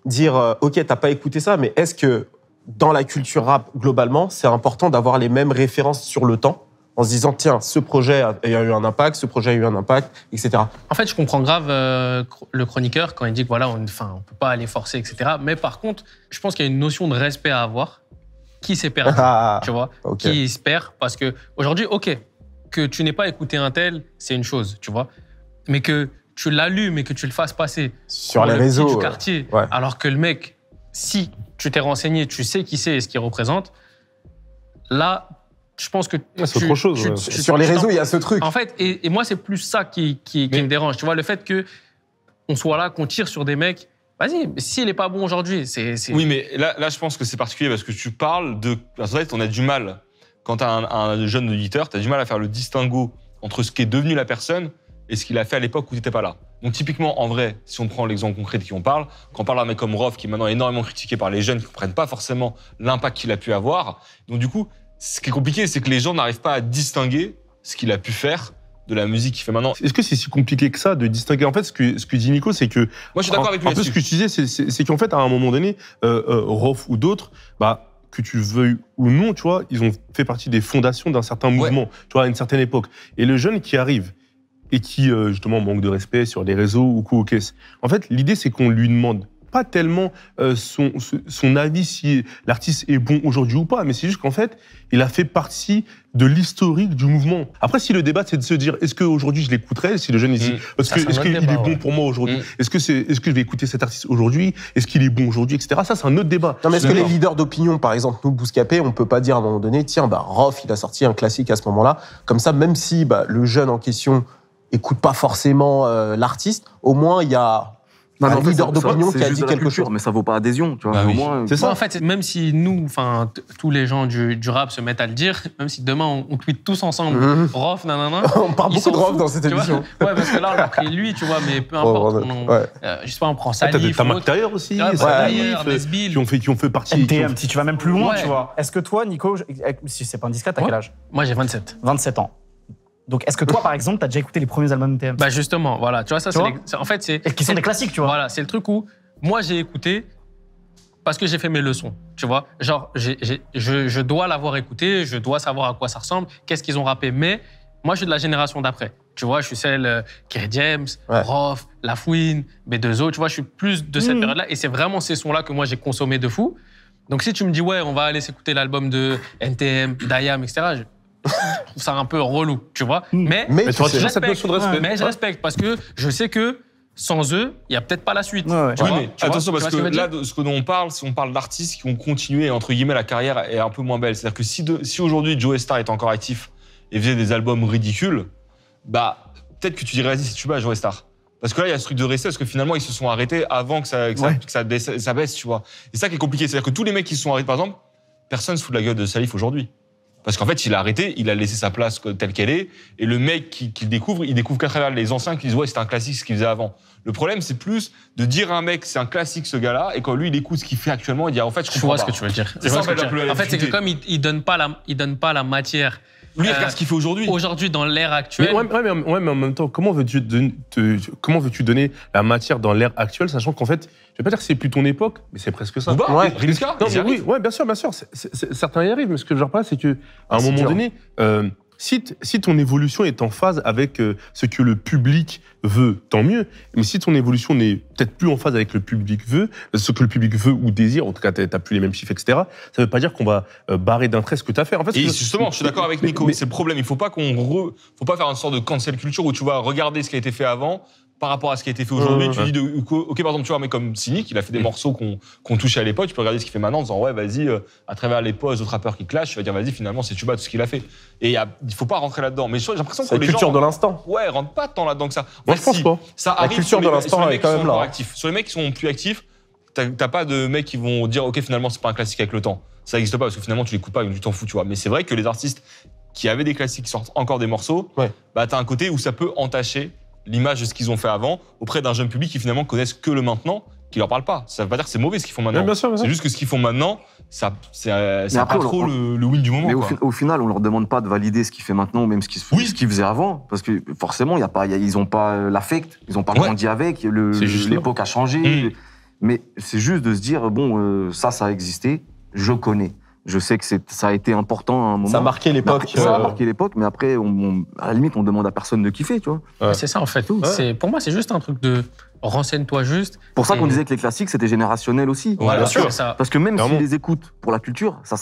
dire ok, t'as pas écouté ça, mais est-ce que dans la culture rap globalement, c'est important d'avoir les mêmes références sur le temps en se disant tiens, ce projet a eu un impact, ce projet a eu un impact, etc. En fait, je comprends grave le chroniqueur quand il dit que voilà, on peut pas aller forcer, etc. Mais par contre, je pense qu'il y a une notion de respect à avoir. Qui s'est perdu, Ah, tu vois, ok. qui se perd parce que aujourd'hui, ok, que tu n'aies pas écouté un tel, c'est une chose, tu vois, mais que tu l'allumes et que tu le fasses passer Sur pour les le petit réseaux. du quartier, ouais. alors que le mec, si tu t'es renseigné, tu sais qui c'est et ce qu'il représente, là, je pense que c'est autre chose, ouais. Sur les réseaux, il y a ce truc. En fait, et moi, c'est plus ça qui me dérange. Tu vois, le fait qu'on soit là, qu'on tire sur des mecs, vas-y, s'il n'est pas bon aujourd'hui, c'est... Oui, mais là, je pense que c'est particulier parce que tu parles de. En fait, on a du mal, quand tu as un jeune auditeur, tu as du mal à faire le distinguo entre ce qui est devenu la personne et ce qu'il a fait à l'époque où tu n'étais pas là. Donc, typiquement, en vrai, si on prend l'exemple concret de qui on parle, quand on parle d'un mec comme Rof, qui est maintenant énormément critiqué par les jeunes qui ne comprennent pas forcément l'impact qu'il a pu avoir, donc du coup, ce qui est compliqué, c'est que les gens n'arrivent pas à distinguer ce qu'il a pu faire de la musique qu'il fait maintenant. Est-ce que c'est si compliqué que ça de distinguer? En fait, ce que dit Nico, c'est que. Moi, je suis d'accord avec lui. Un peu ce que je disais, c'est qu'en fait, à un moment donné, Rof ou d'autres, que tu le veuilles ou non, tu vois, ils ont fait partie des fondations d'un certain mouvement, tu vois, à une certaine époque. Et le jeune qui arrive et qui, justement, manque de respect sur les réseaux ou quoi, en fait, l'idée, c'est qu'on lui demande pas tellement son avis si l'artiste est bon aujourd'hui ou pas, mais c'est juste qu'en fait, il a fait partie de l'historique du mouvement. Après, si le débat, c'est de se dire, est-ce qu'aujourd'hui je l'écouterais, si le jeune ici, est-ce qu'il est bon pour moi aujourd'hui, est-ce que je vais écouter cet artiste aujourd'hui, est-ce qu'il est bon aujourd'hui, etc. Ça, c'est un autre débat. Non, mais est-ce que les leaders d'opinion, par exemple, nous, Bouscapé, on peut pas dire à un moment donné, tiens, Rof, il a sorti un classique à ce moment-là, comme ça, même si le jeune en question écoute pas forcément l'artiste, au moins, il y a un leader d'opinion qui a dit quelque chose. Mais ça vaut pas adhésion, tu vois. Bah oui. Au moins, C'est ça, en fait, même si nous, tous les gens du rap se mettent à le dire, même si demain on tweet tous ensemble, Rof, nanana. On parle beaucoup de Rof dans cette émission. Ouais, parce que là, on a pris lui, tu vois, mais peu importe. Je sais pas, on prend Salif. T'as Marc Tailleur aussi, Nesbill. qui ont fait partie. NTM, si tu vas même plus loin, tu vois. Est-ce que toi, Nico, si c'est pas indiscret, t'as quel âge? Moi, j'ai 27. 27 ans. Donc, est-ce que toi, par exemple, t'as déjà écouté les premiers albums de NTM? Justement, voilà. Tu vois, ça, en fait, c'est. Et qui sont des classiques, tu vois. Voilà, c'est le truc où moi, j'ai écouté parce que j'ai fait mes leçons, tu vois. Genre, je dois l'avoir écouté, je dois savoir à quoi ça ressemble, qu'est-ce qu'ils ont rappé. Mais moi, je suis de la génération d'après. Tu vois, je suis celle Kerry James, Rof, Lafouine, B2O. Tu vois, je suis plus de cette période-là. Et c'est vraiment ces sons-là que moi, j'ai consommé de fou. Donc, si tu me dis, ouais, on va aller s'écouter l'album de NTM, d'IAM, etc., je trouve ça un peu relou, tu vois. Mais tu as toujours cette notion de respect. Mais je respecte parce que je sais que sans eux, il n'y a peut-être pas la suite. Oui, mais attention, parce que là, ce dont on parle, si on parle d'artistes qui ont continué, entre guillemets, la carrière est un peu moins belle. C'est-à-dire que si aujourd'hui Joe Star est encore actif et faisait des albums ridicules, peut-être que tu dirais, vas-y, si tu vas à Joe Star. Parce que là, il y a ce truc de rester, parce que finalement, ils se sont arrêtés avant que ça baisse, tu vois. Et ça qui est compliqué. C'est-à-dire que tous les mecs qui se sont arrêtés, par exemple, personne ne se fout de la gueule de Salif aujourd'hui. Parce qu'en fait, il a arrêté, il a laissé sa place telle qu'elle est, et le mec qui le découvre, il découvre qu'à travers les anciens qui disent ouais, c'était un classique ce qu'il faisait avant. Le problème, c'est plus de dire à un mec c'est un classique ce gars-là, et quand lui il écoute ce qu'il fait actuellement, il dit en fait je comprends pas. Je vois ce que tu veux dire. C'est ça, en fait, c'est que comme il donne pas la matière. Lui, il regarde ce qu'il fait aujourd'hui. Aujourd'hui, dans l'ère actuelle. Mais en même temps, comment veux-tu donner la matière dans l'ère actuelle, sachant qu'en fait, je vais pas dire que c'est plus ton époque, mais c'est presque ça. Rimska, oui, bien sûr. Certains y arrivent, mais ce que je reprends, c'est que à un moment donné, si ton évolution est en phase avec ce que le public veut, tant mieux. Mais si ton évolution n'est peut-être plus en phase avec le public veut, ce que le public veut ou désire, en tout cas, t'as plus les mêmes chiffres, etc. Ça veut pas dire qu'on va barrer d'un trait ce que t'as fait. En fait, et justement, je suis d'accord avec Nico. C'est le problème. Il faut pas faire une sorte de cancel culture où tu vas regarder ce qui a été fait avant. Par rapport à ce qui a été fait aujourd'hui, tu dis, ok, par exemple, tu vois, mais comme Cynic, il a fait des morceaux qu'on touchait à l'époque, tu peux regarder ce qu'il fait maintenant en disant, ouais, vas-y, à travers les pauses d'autres rappeurs qui clashent, tu vas dire, vas-y, finalement, c'est Tuba, tout ce qu'il a fait. Et il faut pas rentrer là-dedans. Mais j'ai l'impression que les gens. C'est la culture de l'instant. Ouais, rentrent pas tant là-dedans que ça. Moi, je pense pas. Ça la arrive culture de l'instant est quand même là. Sur les mecs qui sont plus actifs, t'as pas de mecs qui vont dire, ok, finalement, c'est pas un classique avec le temps. Ça n'existe pas parce que finalement, tu l'écoutes pas, tu t'en fous, tu vois. Mais c'est vrai que les artistes qui avaient des classiques qui sortent encore des morceaux, t'as un côté où ça peut entacher l'image de ce qu'ils ont fait avant auprès d'un jeune public qui finalement connaissent que le maintenant, qui leur parle pas. Ça veut pas dire que c'est mauvais ce qu'ils font maintenant. Bien sûr. C'est juste que ce qu'ils font maintenant, c'est pas trop le win du moment. Mais au final, on leur demande pas de valider ce qu'il fait maintenant ou même ce qu'il faisait avant, parce que forcément, ils ont pas l'affect, ils ont pas grandi avec, l'époque a changé. Mais c'est juste de se dire bon, ça a existé, je connais. Je sais que ça a été important à un moment. Ça a marqué l'époque. Ça a marqué l'époque, mais après, à la limite, on demande à personne de kiffer, tu vois. C'est ça, en fait. Pour moi, c'est juste un truc de renseigne-toi juste. Pour ça qu'on disait que les classiques, c'était générationnel aussi. Ouais, bien sûr. Parce que même s'ils les écoutent pour la culture, ça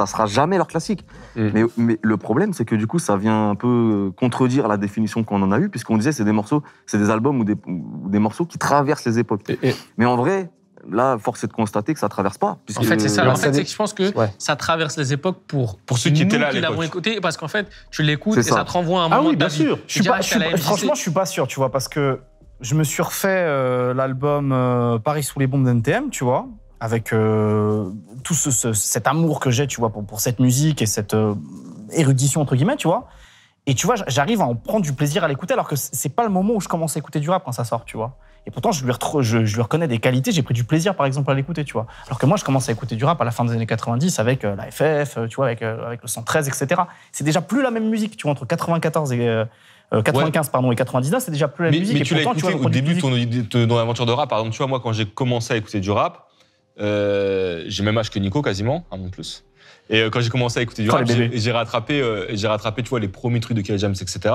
sera jamais leur classique. Mais le problème, c'est que du coup, ça vient un peu contredire la définition qu'on en a eue, puisqu'on disait c'est des albums ou des morceaux qui traversent les époques. Mais en vrai, là, force est de constater que ça traverse pas. En fait, c'est ça. En fait, c'est que je pense que ça traverse les époques pour ceux qui étaient là à qui l'époque. l'avons écouté, parce qu'en fait, tu l'écoutes et ça te renvoie à un moment. Ah oui, bien sûr. Franchement, je suis pas sûr, tu vois, parce que je me suis refait l'album Paris sous les bombes d'NTM, tu vois, avec tout cet amour que j'ai, tu vois, pour cette musique et cette érudition entre guillemets, tu vois. Et tu vois, j'arrive à en prendre du plaisir à l'écouter, alors que c'est pas le moment où je commence à écouter du rap quand ça sort, tu vois. Et pourtant, je lui reconnais des qualités. J'ai pris du plaisir, par exemple, à l'écouter, tu vois. Alors que moi, je commence à écouter du rap à la fin des années 90 avec la FF, tu vois, avec le 113, etc. C'est déjà plus la même musique, tu vois, entre 94 et 95 pardon, et 99, c'est déjà plus la musique. Mais et tu l'as pourtant, écouté vois, au début produit de ton aventure de rap. Par exemple, tu vois, moi, quand j'ai commencé à écouter du rap, j'ai le même âge que Nico, quasiment, un an de plus. Et quand j'ai commencé à écouter du rap, j'ai rattrapé, tu vois, les premiers trucs de Kerry James, etc.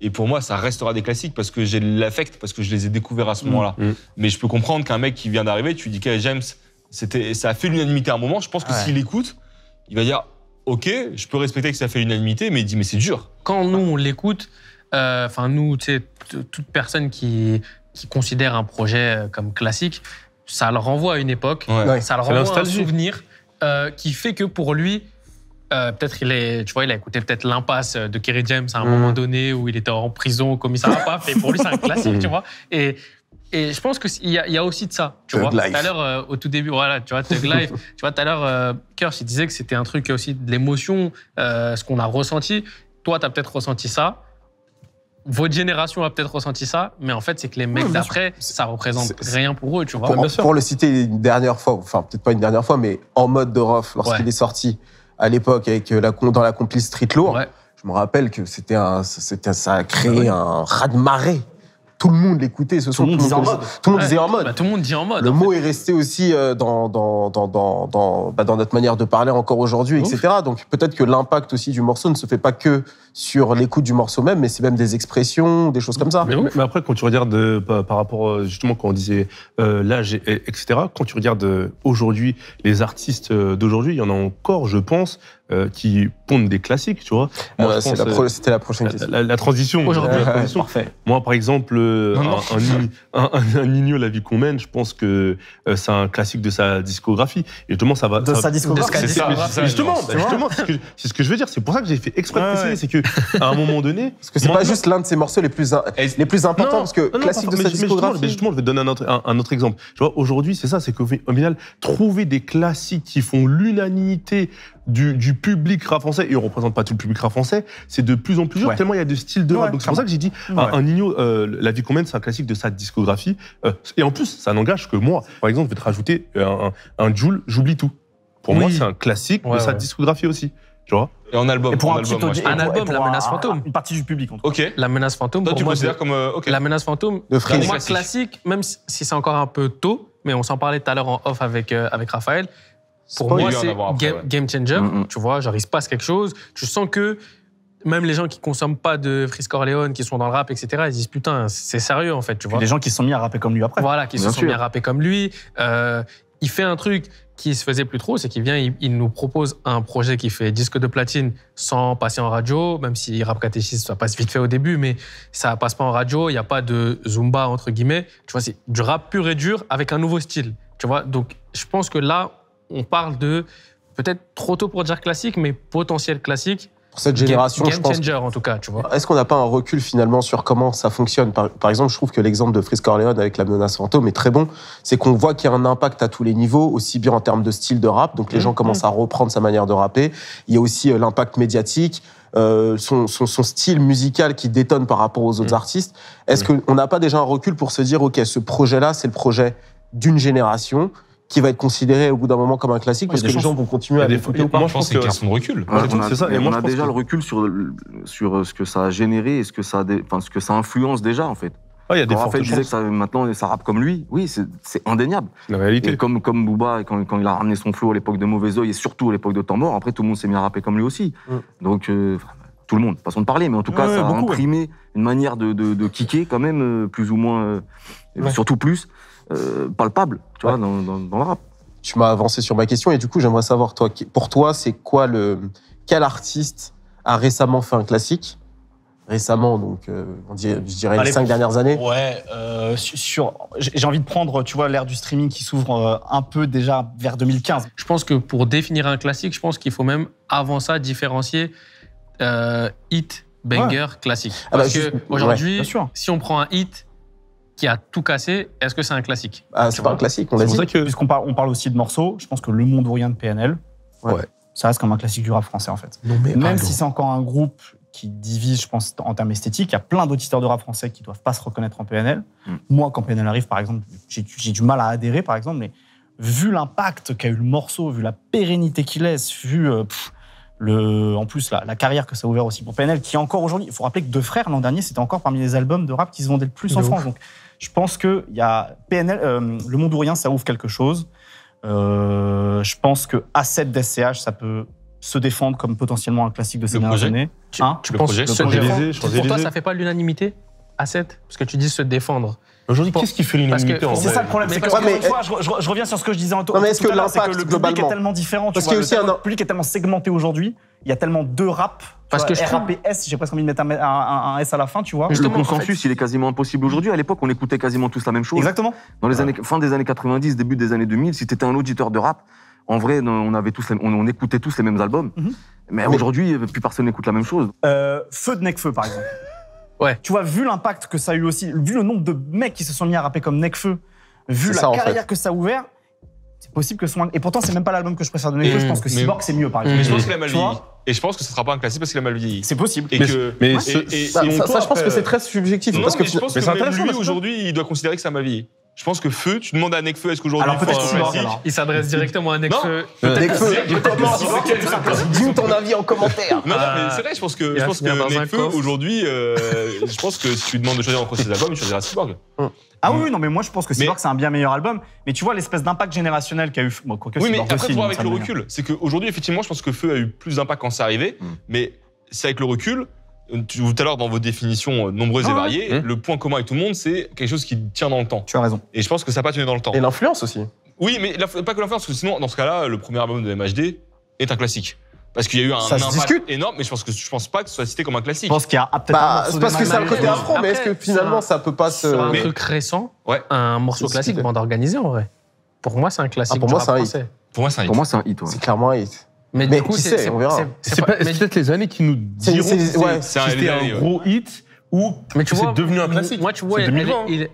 Et pour moi, ça restera des classiques parce que j'ai l'affect, parce que je les ai découverts à ce moment-là. Mais je peux comprendre qu'un mec qui vient d'arriver, tu dis Kerry James, ça a fait l'unanimité à un moment. Je pense que s'il écoute, il va dire OK, je peux respecter que ça fait l'unanimité, mais il dit mais c'est dur. Quand nous, on l'écoute, nous, tu sais, toute personne qui considère un projet comme classique, ça le renvoie à une époque, ça le renvoie à un souvenir qui fait que pour lui, peut-être il a écouté peut-être l'impasse de Kerry James à un moment donné où il était en prison au commissariat, paf, et pour lui c'est un classique, tu vois. Et je pense qu'il y a aussi de ça, tu vois. Tout à l'heure, au tout début, voilà, tu vois, Thug Life, tu vois, tout à l'heure, Kersh, il disait que c'était un truc aussi de l'émotion, ce qu'on a ressenti. Toi, tu as peut-être ressenti ça. Votre génération a peut-être ressenti ça, mais en fait, c'est que les mecs d'après, ça représente rien pour eux, tu vois. Pour le citer une dernière fois, enfin, peut-être pas une dernière fois, mais En Mode de Rof, lorsqu'il est sorti à l'époque avec dans la complice Street Lourd, je me rappelle que ça a créé un raz-de-marée. Tout le monde l'écoutait ce soir. Tout le monde disait en mode. Tout le monde dit en mode. Le mot est resté aussi dans notre manière de parler encore aujourd'hui, etc. Donc peut-être que l'impact aussi du morceau ne se fait pas que sur l'écoute du morceau même, mais c'est même des expressions, des choses comme ça. Mais après, quand tu regardes par rapport, justement, quand on disait l'âge, etc., quand tu regardes aujourd'hui, les artistes d'aujourd'hui, il y en a encore, je pense, qui pondent des classiques, tu vois. C'était la prochaine question. La transition. Aujourd'hui, parfait. Moi, par exemple, un Nino, La vie qu'on mène, je pense que c'est un classique de sa discographie. Et justement, ça va. De sa discographie. Justement, c'est ce que je veux dire. C'est pour ça que j'ai fait exprès de préciser, c'est que à un moment donné, parce que c'est pas juste l'un de ses morceaux les plus importants, parce que classique de sa discographie. Mais justement, je vais te donner un autre exemple. Tu vois, aujourd'hui, c'est ça, c'est qu'au final, trouver des classiques qui font l'unanimité du public rap français, et on représente pas tout le public rap français, c'est de plus en plus dur, tellement il y a de styles de rap. Donc c'est pour ça que j'ai dit, un Nino, La vie qu'on mène, c'est un classique de sa discographie. Et en plus, ça n'engage que moi. Par exemple, je vais te rajouter un Jul, J'oublie tout. Pour moi, c'est un classique de sa discographie aussi. Tu vois. Et en album. Et pour un album, La Menace Fantôme. Une partie du public, en tout cas. Ok. La Menace Fantôme. Toi, pour tu moi, considères comme. La Menace Fantôme, pour moi, classique, même si c'est encore un peu tôt, mais on s'en parlait tout à l'heure en off avec Raphaël. Pour moi, c'est game changer. Tu vois, genre, il se passe quelque chose. Tu sens que même les gens qui consomment pas de Frisk Orleans, qui sont dans le rap, etc., ils disent putain, c'est sérieux en fait. Tu vois. Les gens qui se sont mis à rapper comme lui après. Voilà, qui se sont mis à rapper comme lui. Il fait un truc qui se faisait plus trop, c'est qu'il vient, il nous propose un projet qui fait disque de platine sans passer en radio, même si Rap Catéchisme, ça passe vite fait au début, mais ça passe pas en radio, il n'y a pas de Zumba, entre guillemets. Tu vois, c'est du rap pur et dur avec un nouveau style. Tu vois, donc je pense que là, on parle de peut-être trop tôt pour dire classique, mais potentiel classique. Pour cette génération, je pense. Game changer, en tout cas, tu vois. Est-ce qu'on n'a pas un recul finalement sur comment ça fonctionne ? Par exemple, je trouve que l'exemple de Frisk Orleans avec La Menace Fantôme est très bon. C'est qu'on voit qu'il y a un impact à tous les niveaux, aussi bien en termes de style de rap, donc les gens commencent à reprendre sa manière de rapper. Il y a aussi l'impact médiatique, son style musical qui détonne par rapport aux autres artistes. Est-ce qu'on n'a pas déjà un recul pour se dire, OK, ce projet-là, c'est le projet d'une génération qui va être considéré au bout d'un moment comme un classique, parce que les gens vont continuer à l'écouter ou pas. Moi, je pense que c'est une question de recul. C'est ça. Et on a déjà le recul sur ce que ça a généré et ce que ça influence déjà, en fait. Il y a des fortes chances. disait que maintenant, ça rappe comme lui. Oui, c'est indéniable. La réalité. Et comme Booba, quand il a ramené son flow à l'époque de Mauvais Oeil et surtout à l'époque de Temps Mort, après, tout le monde s'est mis à rapper comme lui aussi. Donc, tout le monde, façon de parler, mais en tout cas, ça a imprimé une manière de kicker quand même, plus ou moins, surtout plus, palpable, tu vois, dans le rap. Tu m'as avancé sur ma question et du coup, j'aimerais savoir, toi, pour toi, c'est quoi quel artiste a récemment fait un classique ? Récemment, donc, je dirais les 5 dernières années. Ouais, j'ai envie de prendre, tu vois, l'ère du streaming qui s'ouvre un peu déjà vers 2015. Je pense que pour définir un classique, je pense qu'il faut même, avant ça, différencier hit, banger, classique. Parce qu'aujourd'hui, si on prend un hit qui a tout cassé, est-ce que c'est un classique ? C'est pas un classique, on l'a dit. Puisqu'on parle aussi de morceaux, je pense que Le Monde ou Rien de PNL, ça reste comme un classique du rap français, en fait. Même si c'est encore un groupe qui divise, je pense, en termes esthétiques, il y a plein d'auditeurs de rap français qui ne doivent pas se reconnaître en PNL. Moi, quand PNL arrive, par exemple, j'ai du mal à adhérer, par exemple, mais vu l'impact qu'a eu le morceau, vu la pérennité qu'il laisse, vu En plus, la carrière que ça a ouvert aussi pour PNL, qui est encore aujourd'hui. Il faut rappeler que Deux Frères, l'an dernier, c'était encore parmi les albums de rap qui se vendaient le plus en France. Donc, je pense que il y a PNL, Le Monde ou Rien, ça ouvre quelque chose. Je pense que A7 d'SCH, ça peut se défendre comme potentiellement un classique de ces dernières années. Tu penses que pour toi, ça fait pas l'unanimité A7 parce que tu dis se défendre. Aujourd'hui, qu'est-ce qui fait l'unanimité en C'est ça le problème. C'est que, je reviens sur ce que je disais en tout à l'heure. C'est que le public est tellement différent. Parce que le public est tellement segmenté aujourd'hui. Il y a tellement de rap. Parce que RAPS, j'ai presque envie de mettre un S à la fin, tu vois. Le consensus, il est quasiment impossible aujourd'hui. À l'époque, on écoutait quasiment tous la même chose. Exactement. Dans les années, fin des années 90, début des années 2000, si t'étais un auditeur de rap, en vrai, on écoutait tous les mêmes albums. Mais aujourd'hui, plus personne n'écoute la même chose. Feu de Nekfeu, par exemple. Ouais. Tu vois, vu l'impact que ça a eu aussi, vu le nombre de mecs qui se sont mis à rapper comme Nekfeu, vu la carrière que ça a ouvert, c'est possible que ce soit... Et pourtant, c'est même pas l'album que je préfère de Nekfeu. Je pense que Cyborg, c'est mieux, par exemple. Mais je pense qu'il a mal vieilli. Et je pense que ce sera pas un classique parce qu'il a mal vieilli. C'est possible. Et ça, je pense que c'est très subjectif. Parce que je pense que même lui, aujourd'hui, il doit considérer que ça a mal vieilli. Je pense que Feu, tu demandes à Nekfeu, est-ce qu'aujourd'hui il faut un classique ? Il s'adresse directement à Nekfeu. Nekfeu, dis-nous ton avis en commentaire. Non, mais c'est vrai, je pense que Nekfeu, aujourd'hui, je pense que si tu lui demandes de choisir entre ses albums, il choisira Cyborg. Ah oui, non, mais moi je pense que Cyborg c'est un bien meilleur album. Mais tu vois l'espèce d'impact générationnel qu'a eu. Oui, mais après, faut voir avec le recul. C'est qu'aujourd'hui, effectivement, je pense que Feu a eu plus d'impact quand c'est arrivé. Mais c'est avec le recul. Tout à l'heure, dans vos définitions nombreuses et variées, le point commun avec tout le monde, c'est quelque chose qui tient dans le temps. Tu as raison. Et je pense que ça n'a pas tenu dans le temps. Et l'influence aussi. Oui, mais pas que l'influence, parce que sinon, dans ce cas-là, le premier album de MHD est un classique. Parce qu'il y a eu un impact énorme, mais je pense pas que ce soit cité comme un classique. Je pense qu'il y a peut-être un morceau c'est parce que c'est un côté afro, mais est-ce que finalement ça peut pas se... Un truc récent, un morceau classique, bande organisée en vrai. Pour moi, c'est un classique. Pour moi, c'est un hit. Pour moi, c'est un hit. Pour moi, c'est un hit. C'est clairement un hit. Mais du coup, qui sait, on verra. C'est peut-être les années qui nous diront si c'était un gros hit ou si c'est devenu un classique. Moi, tu vois,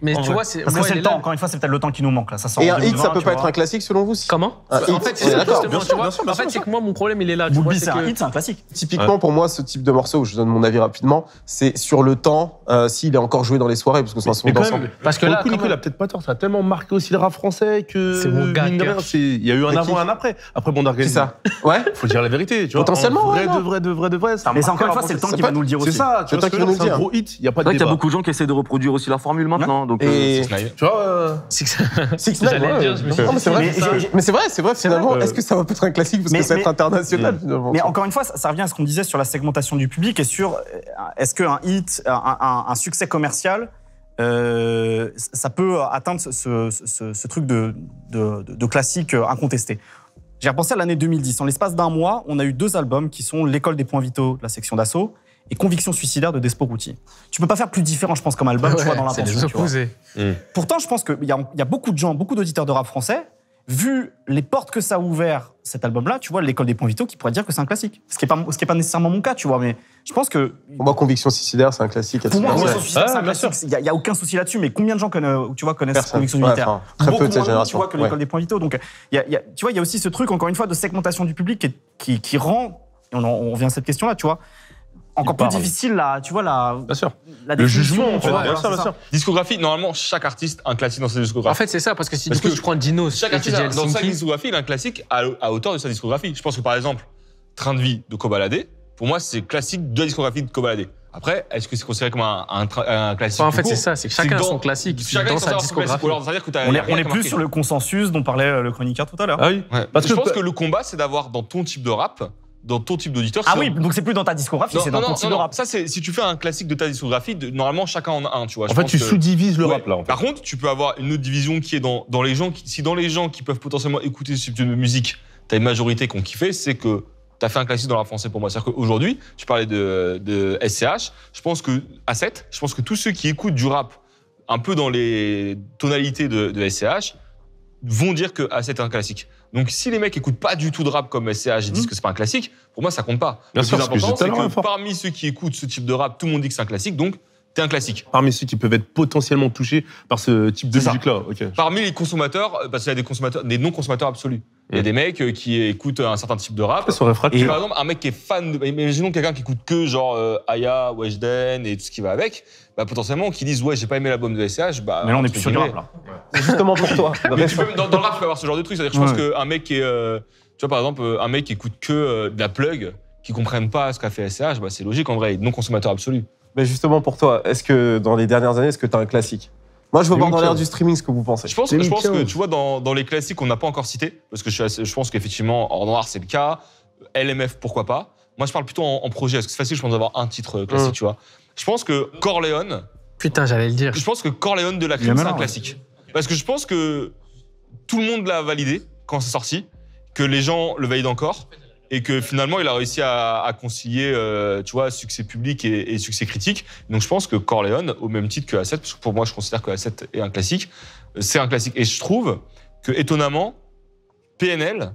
mais tu vois, parce que c'est le temps. Encore une fois, c'est peut-être le temps qui nous manque là. Ça sort. Et un hit, ça peut pas être un classique selon vous? Comment? En fait, c'est que moi, mon problème, il est là. Booba, c'est un hit, c'est un classique. Typiquement, pour moi, ce type de morceau, je donne mon avis rapidement, c'est sur le temps, s'il est encore joué dans les soirées, parce que c'est un son d'ensemble. Parce que là, Nico, il a peut-être pas tort. Ça a tellement marqué aussi le rap français que. C'est mon gars. Il y a eu un avant et un après. Après, bande organisée. C'est ça. Ouais. Faut dire la vérité. Potentiellement. De vrai. Mais encore une fois, c'est le temps qui va nous le dire aussi. C'est ça. C'est le temps qui va nous le dire. C'est un gros hit. Il y a pas de débat. Il y a beaucoup de gens qui essaient de reproduire aussi la formule maintenant. Donc, tu vois, 6ix9ine. Mais c'est vrai, finalement, est-ce que ça va peut être un classique parce que ça va être international finalement? Mais encore une fois, ça revient à ce qu'on disait sur la segmentation du public et sur est-ce qu'un hit, un succès commercial, ça peut atteindre ce truc de classique incontesté. J'ai repensé à l'année 2010. En l'espace d'un mois, on a eu 2 albums qui sont L'école des points vitaux de la section d'assaut et Conviction suicidaire de Despo Routy. Tu peux pas faire plus différent, je pense, comme album, tu vois, dans l'intention. C'est des opposés. Pourtant, je pense qu'il y a beaucoup de gens, beaucoup d'auditeurs de rap français, vu les portes que ça a ouvert, cet album-là, tu vois, L'école des points vitaux, qui pourrait dire que c'est un classique. Ce qui est pas nécessairement mon cas, tu vois, mais je pense que... Pour moi, Conviction suicidaire, c'est un classique. Pour moi, Conviction suicidaire, c'est un classique. Il n'y a aucun souci là-dessus, mais combien de gens connaissent Conviction suicidaire? Très peu de cette génération. Tu vois, que L'école des points vitaux. Donc, tu vois, il y a aussi ce truc, encore une fois, de segmentation du public qui rend, et on revient à cette question-là, tu vois, encore plus difficile, Bien sûr. Le jugement, tu vois. Bien sûr. Discographie, normalement, chaque artiste a un classique dans sa discographie. En fait, c'est ça, parce que si du coup, tu prends Dinos, chaque artiste dans sa discographie, il a un classique à hauteur de sa discographie. Je pense que par exemple, Train de vie de Kobalade, pour moi, c'est classique de la discographie de Kobalade. Après, est-ce que c'est considéré comme un classique? En fait, c'est ça, c'est que chacun a son classique dans sa discographie. On est plus sur le consensus dont parlait le chroniqueur tout à l'heure. Ah oui. Parce que je pense que le combat, c'est d'avoir dans ton type de rap, dans ton type d'auditeur. Ah oui, donc c'est plus dans ta discographie, c'est dans ton type de rap. Ça, c'est si tu fais un classique de ta discographie, normalement chacun en a un, tu vois. En fait, tu sous-divises le rap là. Par contre, tu peux avoir une autre division qui est dans les gens. Si dans les gens qui peuvent potentiellement écouter ce type de musique, t'as une majorité qui ont kiffé, c'est que t'as fait un classique dans le rap français pour moi. C'est-à-dire qu'aujourd'hui, tu parlais de SCH, je pense que A7, je pense que tous ceux qui écoutent du rap un peu dans les tonalités de SCH vont dire que A7 est un classique. Donc si les mecs écoutent pas du tout de rap comme SCH et disent que c'est pas un classique, pour moi ça compte pas. Bien sûr, le plus important, c'est que parmi ceux qui écoutent ce type de rap, tout le monde dit que c'est un classique, donc t'es un classique. Parmi ceux qui peuvent être potentiellement touchés par ce type de musique-là. Parmi les consommateurs, parce qu'il y a des non-consommateurs absolus. Il y a des mecs qui écoutent un certain type de rap. Par exemple, un mec qui est fan de... Imaginons quelqu'un qui écoute que genre Aya, Weshden et tout ce qui va avec, potentiellement, qui disent « Ouais, j'ai pas aimé l'album de SCH », mais là, on est plus sur du rap, là. Justement pour toi. Dans le rap, tu peux avoir ce genre de truc. C'est-à-dire, je pense qu'un mec qui est... tu vois, par exemple, un mec qui écoute que de la plug, qui comprennent pas ce qu'a fait SCH, bah, c'est logique en vrai, non consommateur absolu. Mais justement, pour toi, est-ce que dans les dernières années, est-ce que tu as un classique? Moi, je veux Les voir dans l'ère week-ends. du streaming ce que vous pensez. Je pense que, tu vois, dans les classiques qu'on n'a pas encore cités, parce que je pense qu'effectivement, Or Noir, c'est le cas, LMF, pourquoi pas. Moi, je parle plutôt en projet, parce que c'est facile, je pense, d'avoir un titre classique, tu vois. Je pense que Corleone, Putain, j'allais le dire. je pense que Corleone de la Il est crime, c'est un malin, classique. Parce que je pense que tout le monde l'a validé quand c'est sorti, que les gens le valident encore, et que finalement, il a réussi à concilier, tu vois, succès public et succès critique. Donc, je pense que Corleone, au même titre que A7, parce que pour moi, je considère que A7 est un classique, c'est un classique. Et je trouve que, étonnamment, PNL,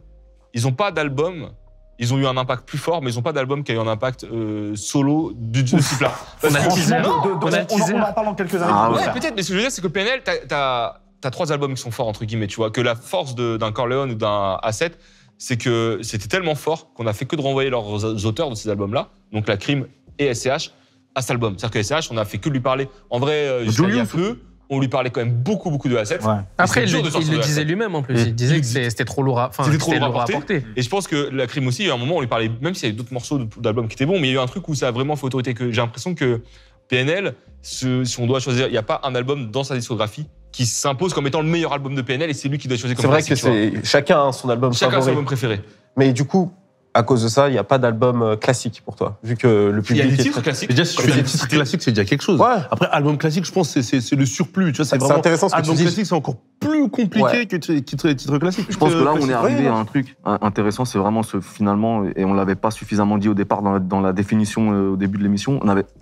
ils n'ont pas d'album. Ils ont eu un impact plus fort, mais ils n'ont pas d'album qui a eu un impact solo de ce type-là. On a le teaser. On On a le teaser. en parle dans quelques années. Ah Ouais, peut-être, mais ce que je veux dire, c'est que PNL, t'as 3 albums qui sont forts, entre guillemets, tu vois. Que la force d'un Corleone ou d'un A7, c'est que c'était tellement fort qu'on a fait que de renvoyer leurs auteurs de ces albums-là, donc La Crime et SCH, à cet album. C'est-à-dire que SCH, on a fait que de lui parler. En vrai, jusqu'à il y a Julius. peu, on lui parlait quand même beaucoup de A7. Ouais. Après, Et c'est il dur de sortir le de disait A7. lui-même en plus. Il disait que c'était trop lourd à C'était trop lourd à lourd à porter. porter. Et je pense que La Crime aussi, il y a un moment, on lui parlait, même s'il y avait d'autres morceaux d'albums qui étaient bons, mais il y a eu un truc où ça a vraiment fait autorité. Que j'ai l'impression que PNL, si on doit choisir, il n'y a pas un album dans sa discographie qui s'impose comme étant le meilleur album de PNL et c'est lui qui doit choisir comme C'est vrai que classique, tu vois. chacun a son album Chacun a son favori. album préféré. Mais du coup, à cause de ça, il n'y a pas d'album classique pour toi, vu que le Il y public a des est titres très... classiques. Déjà, si tu fais des titres classiques, c'est déjà quelque chose. Ouais. Après, album classique, je pense que c'est le surplus. Tu vois, c'est C'est vraiment. intéressant ce que tu Album dis. classique, c'est encore plus compliqué Ouais. que titre classique. Je pense que là, on est arrivé Ouais, à un truc intéressant, c'est vraiment finalement, et on l'avait pas suffisamment dit au départ dans la définition au début de l'émission,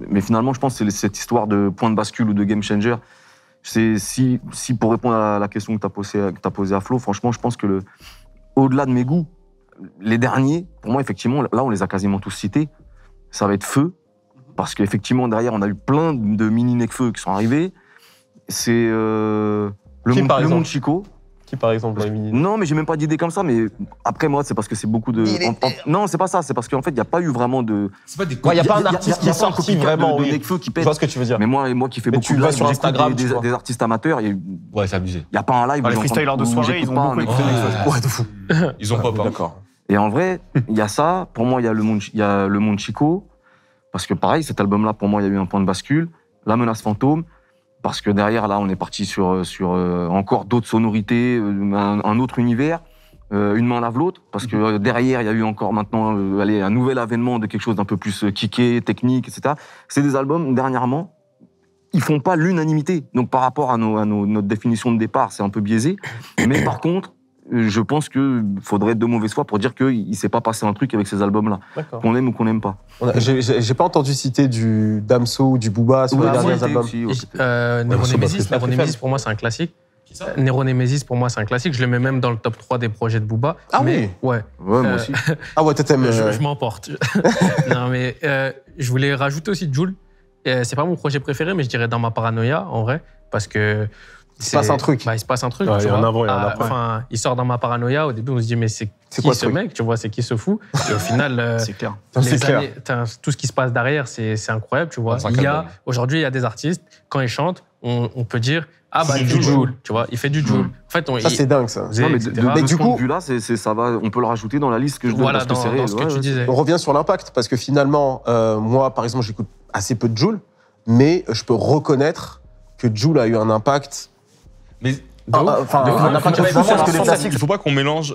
mais finalement, je pense que c'est cette histoire de point de bascule ou de game changer. C'est si pour répondre à la question que t'as posée à Flo, franchement, je pense que au-delà de mes goûts, les derniers, pour moi, effectivement, là, on les a quasiment tous cités. Ça va être Feu, parce qu'effectivement, derrière, on a eu plein de mini Necfeu qui sont arrivés. C'est le par exemple monde Chico. Qui, par exemple, dans les mini... Non, mais j'ai même pas d'idée comme ça. Mais après, moi, c'est parce que c'est beaucoup de. Non, c'est pas ça. C'est parce qu'en fait, il n'y a pas eu vraiment de. C'est pas des Ouais, il n'y a pas un y a artiste qui est pas un sorti copycat vraiment, de oui. Necfeu qui Je pète. vois ce que tu veux dire. Mais moi qui fais Mais beaucoup tu de vas live, sur j'écoute Instagram, tu vois. des artistes amateurs, il Ouais, c'est abusé. n'y a pas un live. Les où j'entends- freestylers de où soirée, j'écoute ils ont pas beaucoup un écouté Necfeu. Necfeu. Ouais, de fou. Ils ont pas peur. D'accord. Et en vrai, il y a ça. Pour moi, il y a le monde Chico. Parce que pareil, cet album-là, pour moi, il y a eu un point de bascule. La menace fantôme. Parce que derrière, là, on est parti sur encore d'autres sonorités, un autre univers. Une main lave l'autre. Parce que derrière, il y a eu encore maintenant un nouvel avènement de quelque chose d'un peu plus kické, technique, etc. C'est des albums, dernièrement, ils font pas l'unanimité. Donc, par rapport à notre définition de départ, c'est un peu biaisé. Mais par contre, je pense qu'il faudrait de mauvaise foi pour dire qu'il ne s'est pas passé un truc avec ces albums-là, D'accord. qu'on aime ou qu'on n'aime pas. J'ai pas entendu citer du Damso ou du Booba sur les derniers albums. Nero c'est Nemesis, pas Nero très Nemesis, faible. pour moi, c'est un classique. Nero Nemesis, pour moi, c'est un classique. Je le mets même dans le top 3 des projets de Booba. Ah mais, ouais. Ouais, moi aussi. Ah ouais, t'aimes... Je m'emporte. Non, mais je voulais rajouter aussi Jul. C'est pas mon projet préféré, mais je dirais Dans ma paranoïa, en vrai, parce que Il se passe un truc. Bah, il se passe un truc. Ouais, tu il y a un vois. avant et un après. Enfin, il sort Dans ma paranoïa. Au début, on se dit, mais c'est qui quoi ce ce truc mec? Tu vois, c'est qui ce fou? Et au final, C'est clair. C'est clair. tout ce qui se passe derrière, c'est incroyable, tu vois. C'est incroyable. Aujourd'hui, il y a des artistes, quand ils chantent, on peut dire, ah bah, il du fait du Jul. Jul, tu vois, il fait du Jul. En fait, Ça, c'est dingue, ça. Non, mais etc. de du ce point coup- de vue-là, ça va, on peut le rajouter dans la liste que je donne Voilà, parce que c'est dans réel. ce que Ouais, tu ouais. disais. On revient sur l'impact, parce que finalement, moi, par exemple, j'écoute assez peu de Jul, mais je peux reconnaître que Jul a eu un impact... Mais Enfin, De ouf. un impact Mais plus fort que les il classiques. il faut pas qu'on mélange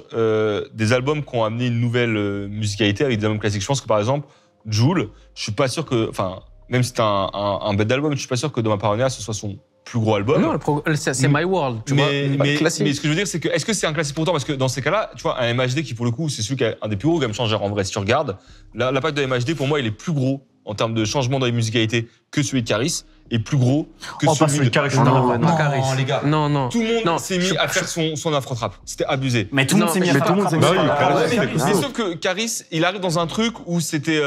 des albums qui ont amené une nouvelle musicalité avec des albums classiques. Je pense que par exemple, Jul, je suis pas sûr que, enfin, même si c'est un bête d'album, je suis pas sûr que Dans ma paranoïa ce soit son plus gros album. Non, c'est My World, tu vois. mais classique. ce que je veux dire, c'est que est-ce que c'est un classique pour autant? Parce que dans ces cas-là, tu vois, un MHD qui pour le coup, c'est celui qui a un des plus gros game changers en vrai. Si tu regardes, l'impact de MHD pour moi, il est plus gros en termes de changement dans les musicalités que celui de Caris, et plus gros que Oh, pas celui celui de Caris, je suis Non, d'accord. ouais, Pas Caris. les gars. Non. Tout le monde Non, s'est mis à faire son afro-trap. C'était abusé. Mais tout le monde Non, s'est mis à mais faire tout le monde la s'est frappe. mis à Ah, faire la ouais, frappe. mais- Mais sauf que Caris, il arrive dans un truc où c'était,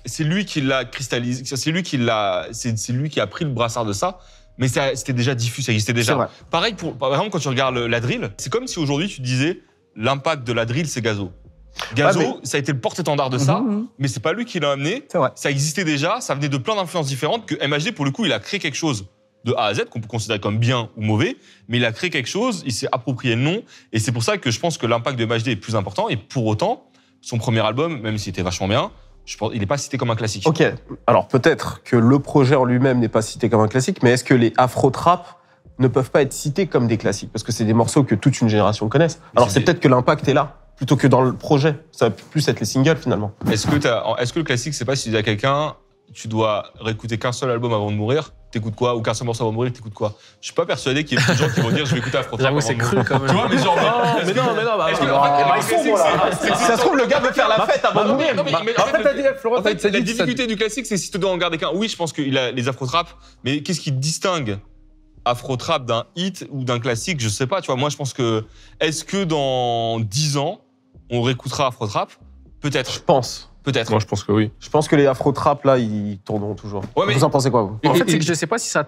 c'est lui qui l'a cristallisé, c'est lui qui a pris le brassard de ça. Mais c'était déjà diffus, ça existait C'est déjà. vrai. Pareil par exemple quand tu regardes la drill, c'est comme si aujourd'hui tu disais l'impact de la drill c'est Gazo. Gazo, Ouais, ça a été le porte-étendard de ça, mais c'est pas lui qui l'a amené. C'est vrai. Ça existait déjà, ça venait de plein d'influences différentes. Que MHD pour le coup, il a créé quelque chose de A à Z qu'on peut considérer comme bien ou mauvais, mais il a créé quelque chose, il s'est approprié le nom, et c'est pour ça que je pense que l'impact de MHD est plus important. Et pour autant, son premier album, même s'il était vachement bien, il n'est pas cité comme un classique. Ok, alors peut-être que le projet en lui-même n'est pas cité comme un classique, mais est-ce que les afro-trap ne peuvent pas être cités comme des classiques? Parce que c'est des morceaux que toute une génération connaisse. Alors c'est peut-être que l'impact est là, plutôt que dans le projet. Ça va plus être les singles finalement. Est-ce que le classique, c'est pas si tu dis à quelqu'un, tu dois réécouter qu'un seul album avant de mourir, t'écoutes quoi? Ou qu'un seul morceau avant de mourir, t'écoutes quoi? Je suis pas persuadé qu'il y ait beaucoup de gens qui vont dire je vais écouter Afro Trap. J'avoue, c'est cru quand même. Tu vois, mais genre. mais non, Est-ce que, en fait, ils sont bons là. Si ça se trouve, le gars veut faire la fête avant de mourir. La difficulté du classique, c'est si tu dois en garder qu'un. Oui, je pense qu'il a les Afro Trap, mais qu'est-ce qui distingue Afro Trap d'un hit ou d'un classique? Je sais pas, tu vois. Moi, je pense que. Est-ce que dans 10 ans, on réécoutera Afro Trap? Peut-être. Je pense. Peut-être. Moi, je pense que oui. Je pense que les afro-trap, là, ils tourneront toujours. Ouais, mais- Vous en pensez quoi, vous? En fait, c'est que je sais pas si ça.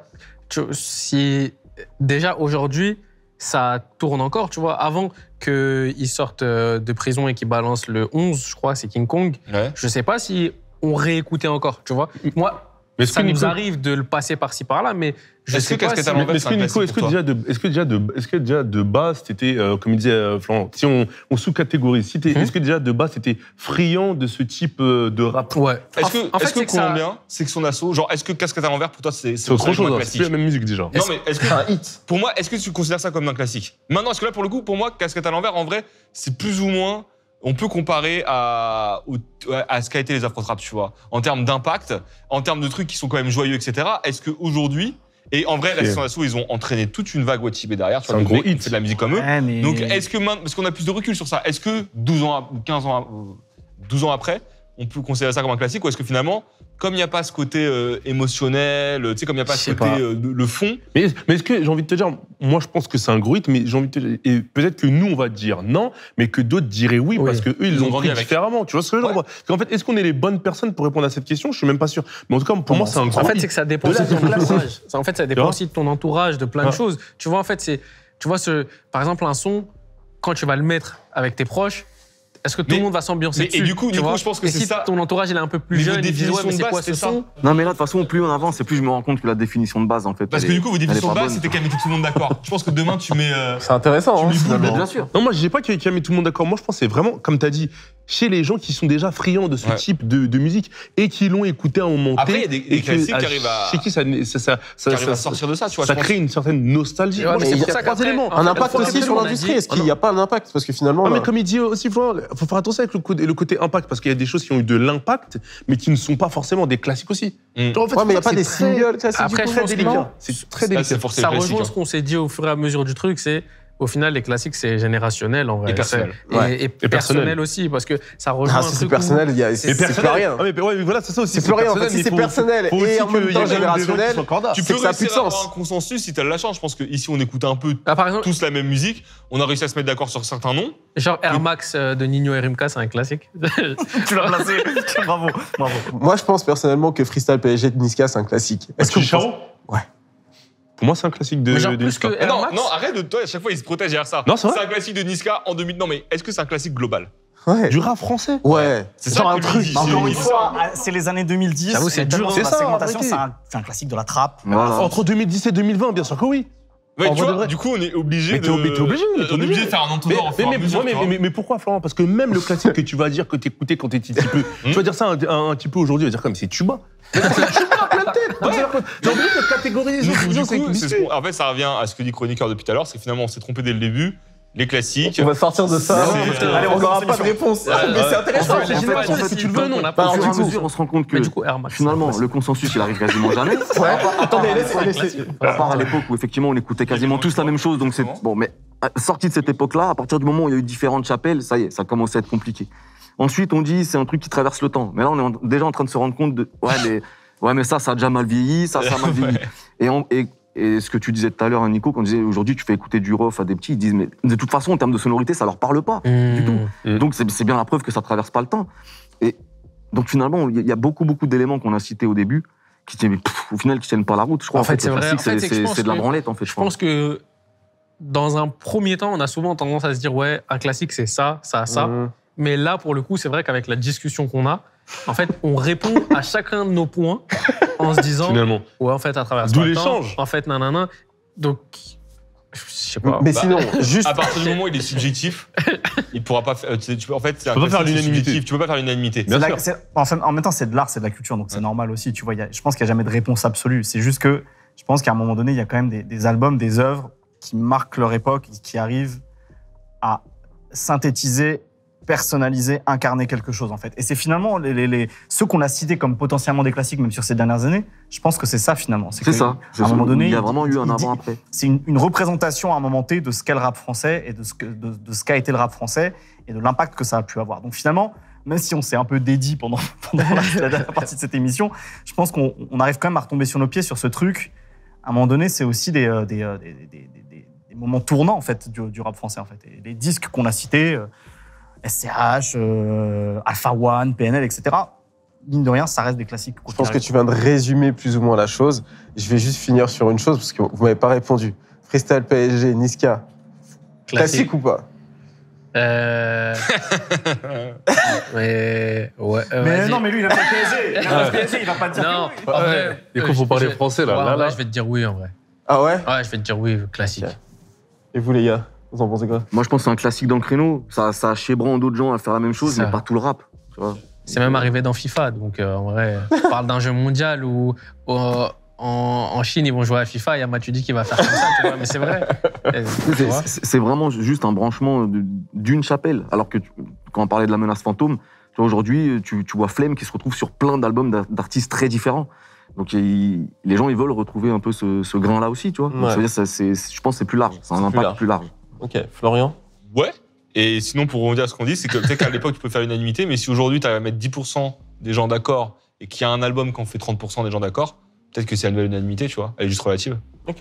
Si déjà aujourd'hui, ça tourne encore, tu vois. Avant qu'ils sortent de prison et qu'ils balancent le 11, je crois, c'est King Kong, Ouais. je sais pas si on réécoutait encore, tu vois. Moi, Mais est-ce ça que nous Nico- arrive de le passer par-ci par-là, mais je Est-ce sais que pas Casquette si... à l'envers, Mais est-ce que c'est un Nico, classique pour est-ce que déjà de base, c'était, comme il disait Florent, si on sous-catégorise, est-ce que déjà de base, c'était friand de ce type de rap? Ouais. Est-ce que, En fait, est-ce que c'est que ça- Colombien, c'est que son assaut, genre, est-ce que Casquette à l'envers, pour toi, c'est C'est autre un chose, c'est classique? plus la même musique déjà. Non, mais est-ce que. C'est un hit. Pour moi, est-ce que tu considères ça comme un classique? Maintenant, est-ce que là, pour le coup, pour moi, Casquette à l'envers, en vrai, c'est plus ou moins. On peut comparer à ce qu'a été les Afro-Trap, tu vois. En termes d'impact, en termes de trucs qui sont quand même joyeux, etc. Est-ce qu'aujourd'hui. Et en vrai, la Session d'Assaut, ils ont entraîné toute une vague Watibé derrière. Tu vois, C'est un des gros mecs qui hit. fait de la musique comme eux. Ouais, mais... Donc, est-ce que maintenant. Parce qu'on a plus de recul sur ça. Est-ce que 12 ans ou 15 ans, 12 ans après, on peut considérer ça comme un classique? Ou est-ce que finalement, comme il n'y a pas ce côté émotionnel, tu sais, comme il n'y a pas Je ce sais côté pas. le fond. Mais est-ce que j'ai envie de te dire, moi je pense que c'est un gros hit, mais j'ai envie de te dire, et peut-être que nous on va dire non, mais que d'autres diraient oui, Oui. parce que eux ils Ils ont ont grandi pris avec. différemment. Tu vois ce que je veux dire? Parce qu'en fait, est-ce qu'on est les bonnes personnes pour répondre à cette question? Je suis même pas sûr. Mais en tout cas, pour moi, c'est un gros En fait, hit. c'est que ça dépend aussi de ton entourage. En fait, ça dépend vois aussi de ton entourage, de plein de Ouais. choses. Tu vois, en fait, tu vois, par exemple, un son, quand tu vas le mettre avec tes proches, est-ce que tout Mais- le monde va s'ambiancer mais- et dessus? du coup, tu vois je pense que Et c'est si ça. ton entourage il est un peu plus Mais vos jeune, ils disent ouais, définitions mais de c'est base, quoi ce c'est ça. son? Non, mais là, de toute façon, plus on avance, et plus je me rends compte que la définition de base, en fait. Parce elle que est- du coup, vos elle est définitions de pas base, bonne. c'était qu'à mettre tout le monde d'accord. Je pense que demain, tu mets. C'est intéressant, hein, finalement. Bien sûr. Non, moi je dis pas qu'il y a mis tout le monde d'accord. Moi je pense que c'est vraiment, comme tu as dit, chez les gens qui sont déjà friands de ce Ouais. type de musique et qui l'ont écouté à un moment Après, T, il y a des et que, classiques qui arrivent à- chez qui ça Qui arrive à sortir de ça, tu vois. ça je pense. crée une certaine nostalgie. Ouais, Moi, mais je c'est pense pour qu'il y a ça trois qu'après, éléments. en Un fait, impact le aussi sur on a l'industrie. dit- Est-ce qu'il n'y a pas un impact? Parce que finalement. Ah, mais là- comme il dit aussi, Florent, faut faire attention avec le côté impact, parce qu'il y a des choses qui ont eu de l'impact, mais qui ne sont pas forcément des classiques aussi. Mm. Genre, en fait, Ouais, mais il n'y a c'est pas des très- singles classiques. Après, du coup, je très pense que délicat. non. C'est très Là, délicat. c'est forcé Ça le classique. rejoint ce qu'on s'est dit au fur et à mesure du truc, c'est au final, les classiques, c'est générationnel en vrai. Et personnel. Et, Ouais. et personnel aussi, parce que ça rejoint Ah, un si c'est truc où- personnel, il y a- c'est- c'est plus rien. Ah, mais ouais, mais voilà, c'est ça aussi. C'est plus rien. En fait, si mais c'est faut- personnel faut et aussi en qu'il même y ait temps quand même des gens qui générationnel, sont cordables. Tu c'est peux que ça a plus réussir de à sens. avoir un consensus si tu as de la chance. Je pense qu'ici, on écoute un peu Ah, par exemple, tous la même musique. On a réussi à se mettre d'accord sur certains noms. genre Air Max de Nino et Rimka, c'est un classique. Tu l'as placé. Bravo, bravo. Moi, je pense personnellement que Freestyle PSG de Niska, c'est un classique. Est-ce que vous Chicharo pensez- Ouais. Pour moi, c'est un classique de Mais genre de plus Niska. que Air Non, Max. non, arrête de toi. À chaque fois, il se protège derrière ça. Non, c'est vrai. un classique de Niska en 2000. Non, mais est-ce que c'est un classique global? Ouais. Du rap français. Ouais. C'est ça Genre un que lui truc. dit. Mais encore C'est- une fois, c'est les années 2010. J'avoue, c'est dur, C'est c'est la ça, en segmentation, vérité. c'est un classique de la trappe. Voilà. Entre 2010 et 2020, bien sûr que oui. Ouais, En tu vrai de vois, vrai. du coup, on est obligé Mais de. t'es obligé, on est obligé de faire un entonnoir au fur et à mesure, tu vois. mais pourquoi, Florent? Parce que même le classique que tu vas dire que t'écoutais quand t'étais petit peu, tu vas dire ça un petit peu aujourd'hui, tu vas dire comme c'est Tuba. C'est Tuba à plein de tête. T'es obligé de catégoriser. Donc, du c'est coup, c'est glissé. ce en fait, ça revient à ce que dit Chroniqueur depuis tout à l'heure, c'est que finalement, on s'est trompé dès le début. Les classiques. On va sortir de ça. C'est- Allez, on n'aura pas de réponse. Mais c'est intéressant. En fait, En fait, génération, en fait, si tu le veux, non. on a Au pas fur et à du coup- mesure, on se rend compte que Mais du coup, Air Max. finalement, le consensus, il arrive quasiment jamais. Ouais. Attendez, laissez. À part à l'époque où effectivement on écoutait quasiment tous la même chose, donc c'est bon. Mais sorti de cette époque-là, à partir du moment où il y a eu différentes chapelles, ça y est, ça commence à être compliqué. Ensuite, on dit c'est un truc qui traverse le temps. Mais là, on est déjà en train de se rendre compte de ouais, mais ça a déjà mal vieilli, ça a mal vieilli. Et ce que tu disais tout à l'heure, hein, Nico, quand on disait aujourd'hui tu fais écouter du rof à des petits, ils disent mais de toute façon en termes de sonorité, ça leur parle pas du tout. Mm. Donc c'est bien la preuve que ça traverse pas le temps. Et donc finalement, il y a beaucoup d'éléments qu'on a cités au début qui tiennent, au final, qui tiennent pas la route. Je crois En fait, c'est le vrai. classique, En fait, c'est que je pense c'est de la que- branlette en fait. Je pense que dans un premier temps, on a souvent tendance à se dire ouais, un classique c'est ça, ça, ça. Mmh. Mais là, pour le coup, c'est vrai qu'avec la discussion qu'on a, en fait, on répond à chacun de nos points en se disant Finalement. ouais, en fait, à travers D'où le temps, l'échange. en fait, nanana. Donc, Je sais pas. Mais sinon, juste. À partir du moment où il est subjectif, il pourra pas faire. En fait, c'est un Tu peux pas faire classique l'unanimité. subjectif, tu peux pas faire l'unanimité. Bien sûr. En même temps, c'est de l'art, c'est de la culture, donc c'est normal aussi. Tu vois, je pense qu'il n'y a jamais de réponse absolue. C'est juste que je pense qu'à un moment donné, il y a quand même des albums, des œuvres qui marquent leur époque, qui arrivent à synthétiser, personnaliser, incarner quelque chose, en fait. Et c'est finalement ceux qu'on a cités comme potentiellement des classiques, même sur ces dernières années, je pense que c'est ça, finalement. C'est ça. À un moment donné, il y a vraiment eu un il dit- avant-après. c'est une représentation à un moment T de ce qu'est le rap français et de ce qu'a été le rap français et de l'impact que ça a pu avoir. Donc finalement, même si on s'est un peu dédié pendant la dernière partie de cette émission, je pense qu'on arrive quand même à retomber sur nos pieds sur ce truc. À un moment donné, c'est aussi des moments tournants en fait du rap français en fait. Et les disques qu'on a cités, SCH, Alpha One, PNL, etc. Mine de rien, ça reste des classiques. Je pense que tu viens de résumer plus ou moins la chose. Je vais juste finir sur une chose parce que vous m'avez pas répondu. Freestyle PSG, Niska, classique ou pas? Mais ouais. Mais vas-y. non, mais lui, il a pas le PSG. Il a pas le PSG, il va pas te dire Non, que oui. en vrai, Et quand faut parler français, là, ouais, là, en vrai, là. je vais te dire oui, en vrai. Ah ouais? Ouais, je vais te dire oui, classique. Ok. Et vous les gars, vous en pensez quoi? Moi, je pense que c'est un classique dans le créneau. Ça a chébran d'autres gens à faire la même chose, C'est ça. mais pas tout le rap. Tu vois. C'est même arrivé dans FIFA, donc en vrai, on parle d'un jeu mondial où en Chine, ils vont jouer à FIFA, il y a Matuidi qui va faire comme ça, tu vois, mais c'est vrai. Tu vois. C'est vraiment juste un branchement d'une chapelle. Alors que quand on parlait de la menace fantôme, tu vois, aujourd'hui, tu vois Flemme qui se retrouve sur plein d'albums d'artistes très différents. Donc les gens, ils veulent retrouver un peu ce grain-là aussi, tu vois. Donc, Ouais. ça veut dire, je pense que c'est plus large. C'est un C'est plus impact large. plus large. Ok, Florian? Ouais. Et sinon, pour rebondir à ce qu'on dit, c'est que peut-être qu'à l'époque, tu peux faire l'unanimité, mais si aujourd'hui, tu arrives à mettre 10% des gens d'accord et qu'il y a un album qui en fait 30% des gens d'accord, peut-être que c'est la nouvelle unanimité, tu vois. Elle est juste relative. Ok.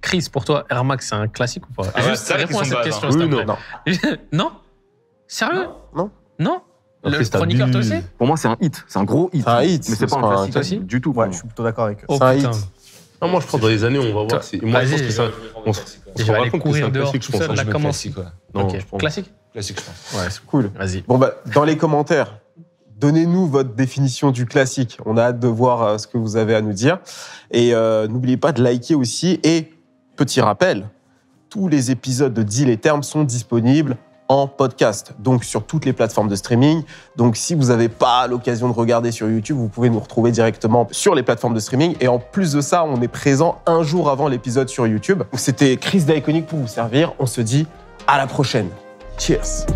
Chris, pour toi, Air Max, c'est un classique ou pas? Ah ouais, Juste c'est la réponds à question cette de question, base, s'il hein. te Oui, plaît. Non? Sérieux? Non. Non? Le Après, c'est chroniqueur, toi abusé. aussi? Pour moi, c'est un hit. C'est un gros hit. C'est un hit, Mais c'est pas un pas un classique classique. du tout. pour Ouais, moi. je suis plutôt d'accord avec eux. Oh, C'est un putain. hit. Non, moi, je pense que dans les années, on va voir. Moi, je Vas-y. pense que ça. On se Je vais rend aller compte que c'est courir un dehors classique, je tout pense. seul, hein. là, Je mets comment classique, ouais. Non, Ok. je pense. Classique? Classique, je pense. Ouais, c'est Cool. Vas-y. Bon, bah, dans les commentaires, donnez-nous votre définition du classique. On a hâte de voir ce que vous avez à nous dire. Et n'oubliez pas de liker aussi. Et petit rappel, tous les épisodes de Deal et Termes sont disponibles en podcast, donc sur toutes les plateformes de streaming. Donc si vous n'avez pas l'occasion de regarder sur YouTube, vous pouvez nous retrouver directement sur les plateformes de streaming. Et en plus de ça, on est présent un jour avant l'épisode sur YouTube. C'était Chris d'Iconic pour vous servir. On se dit à la prochaine. Cheers.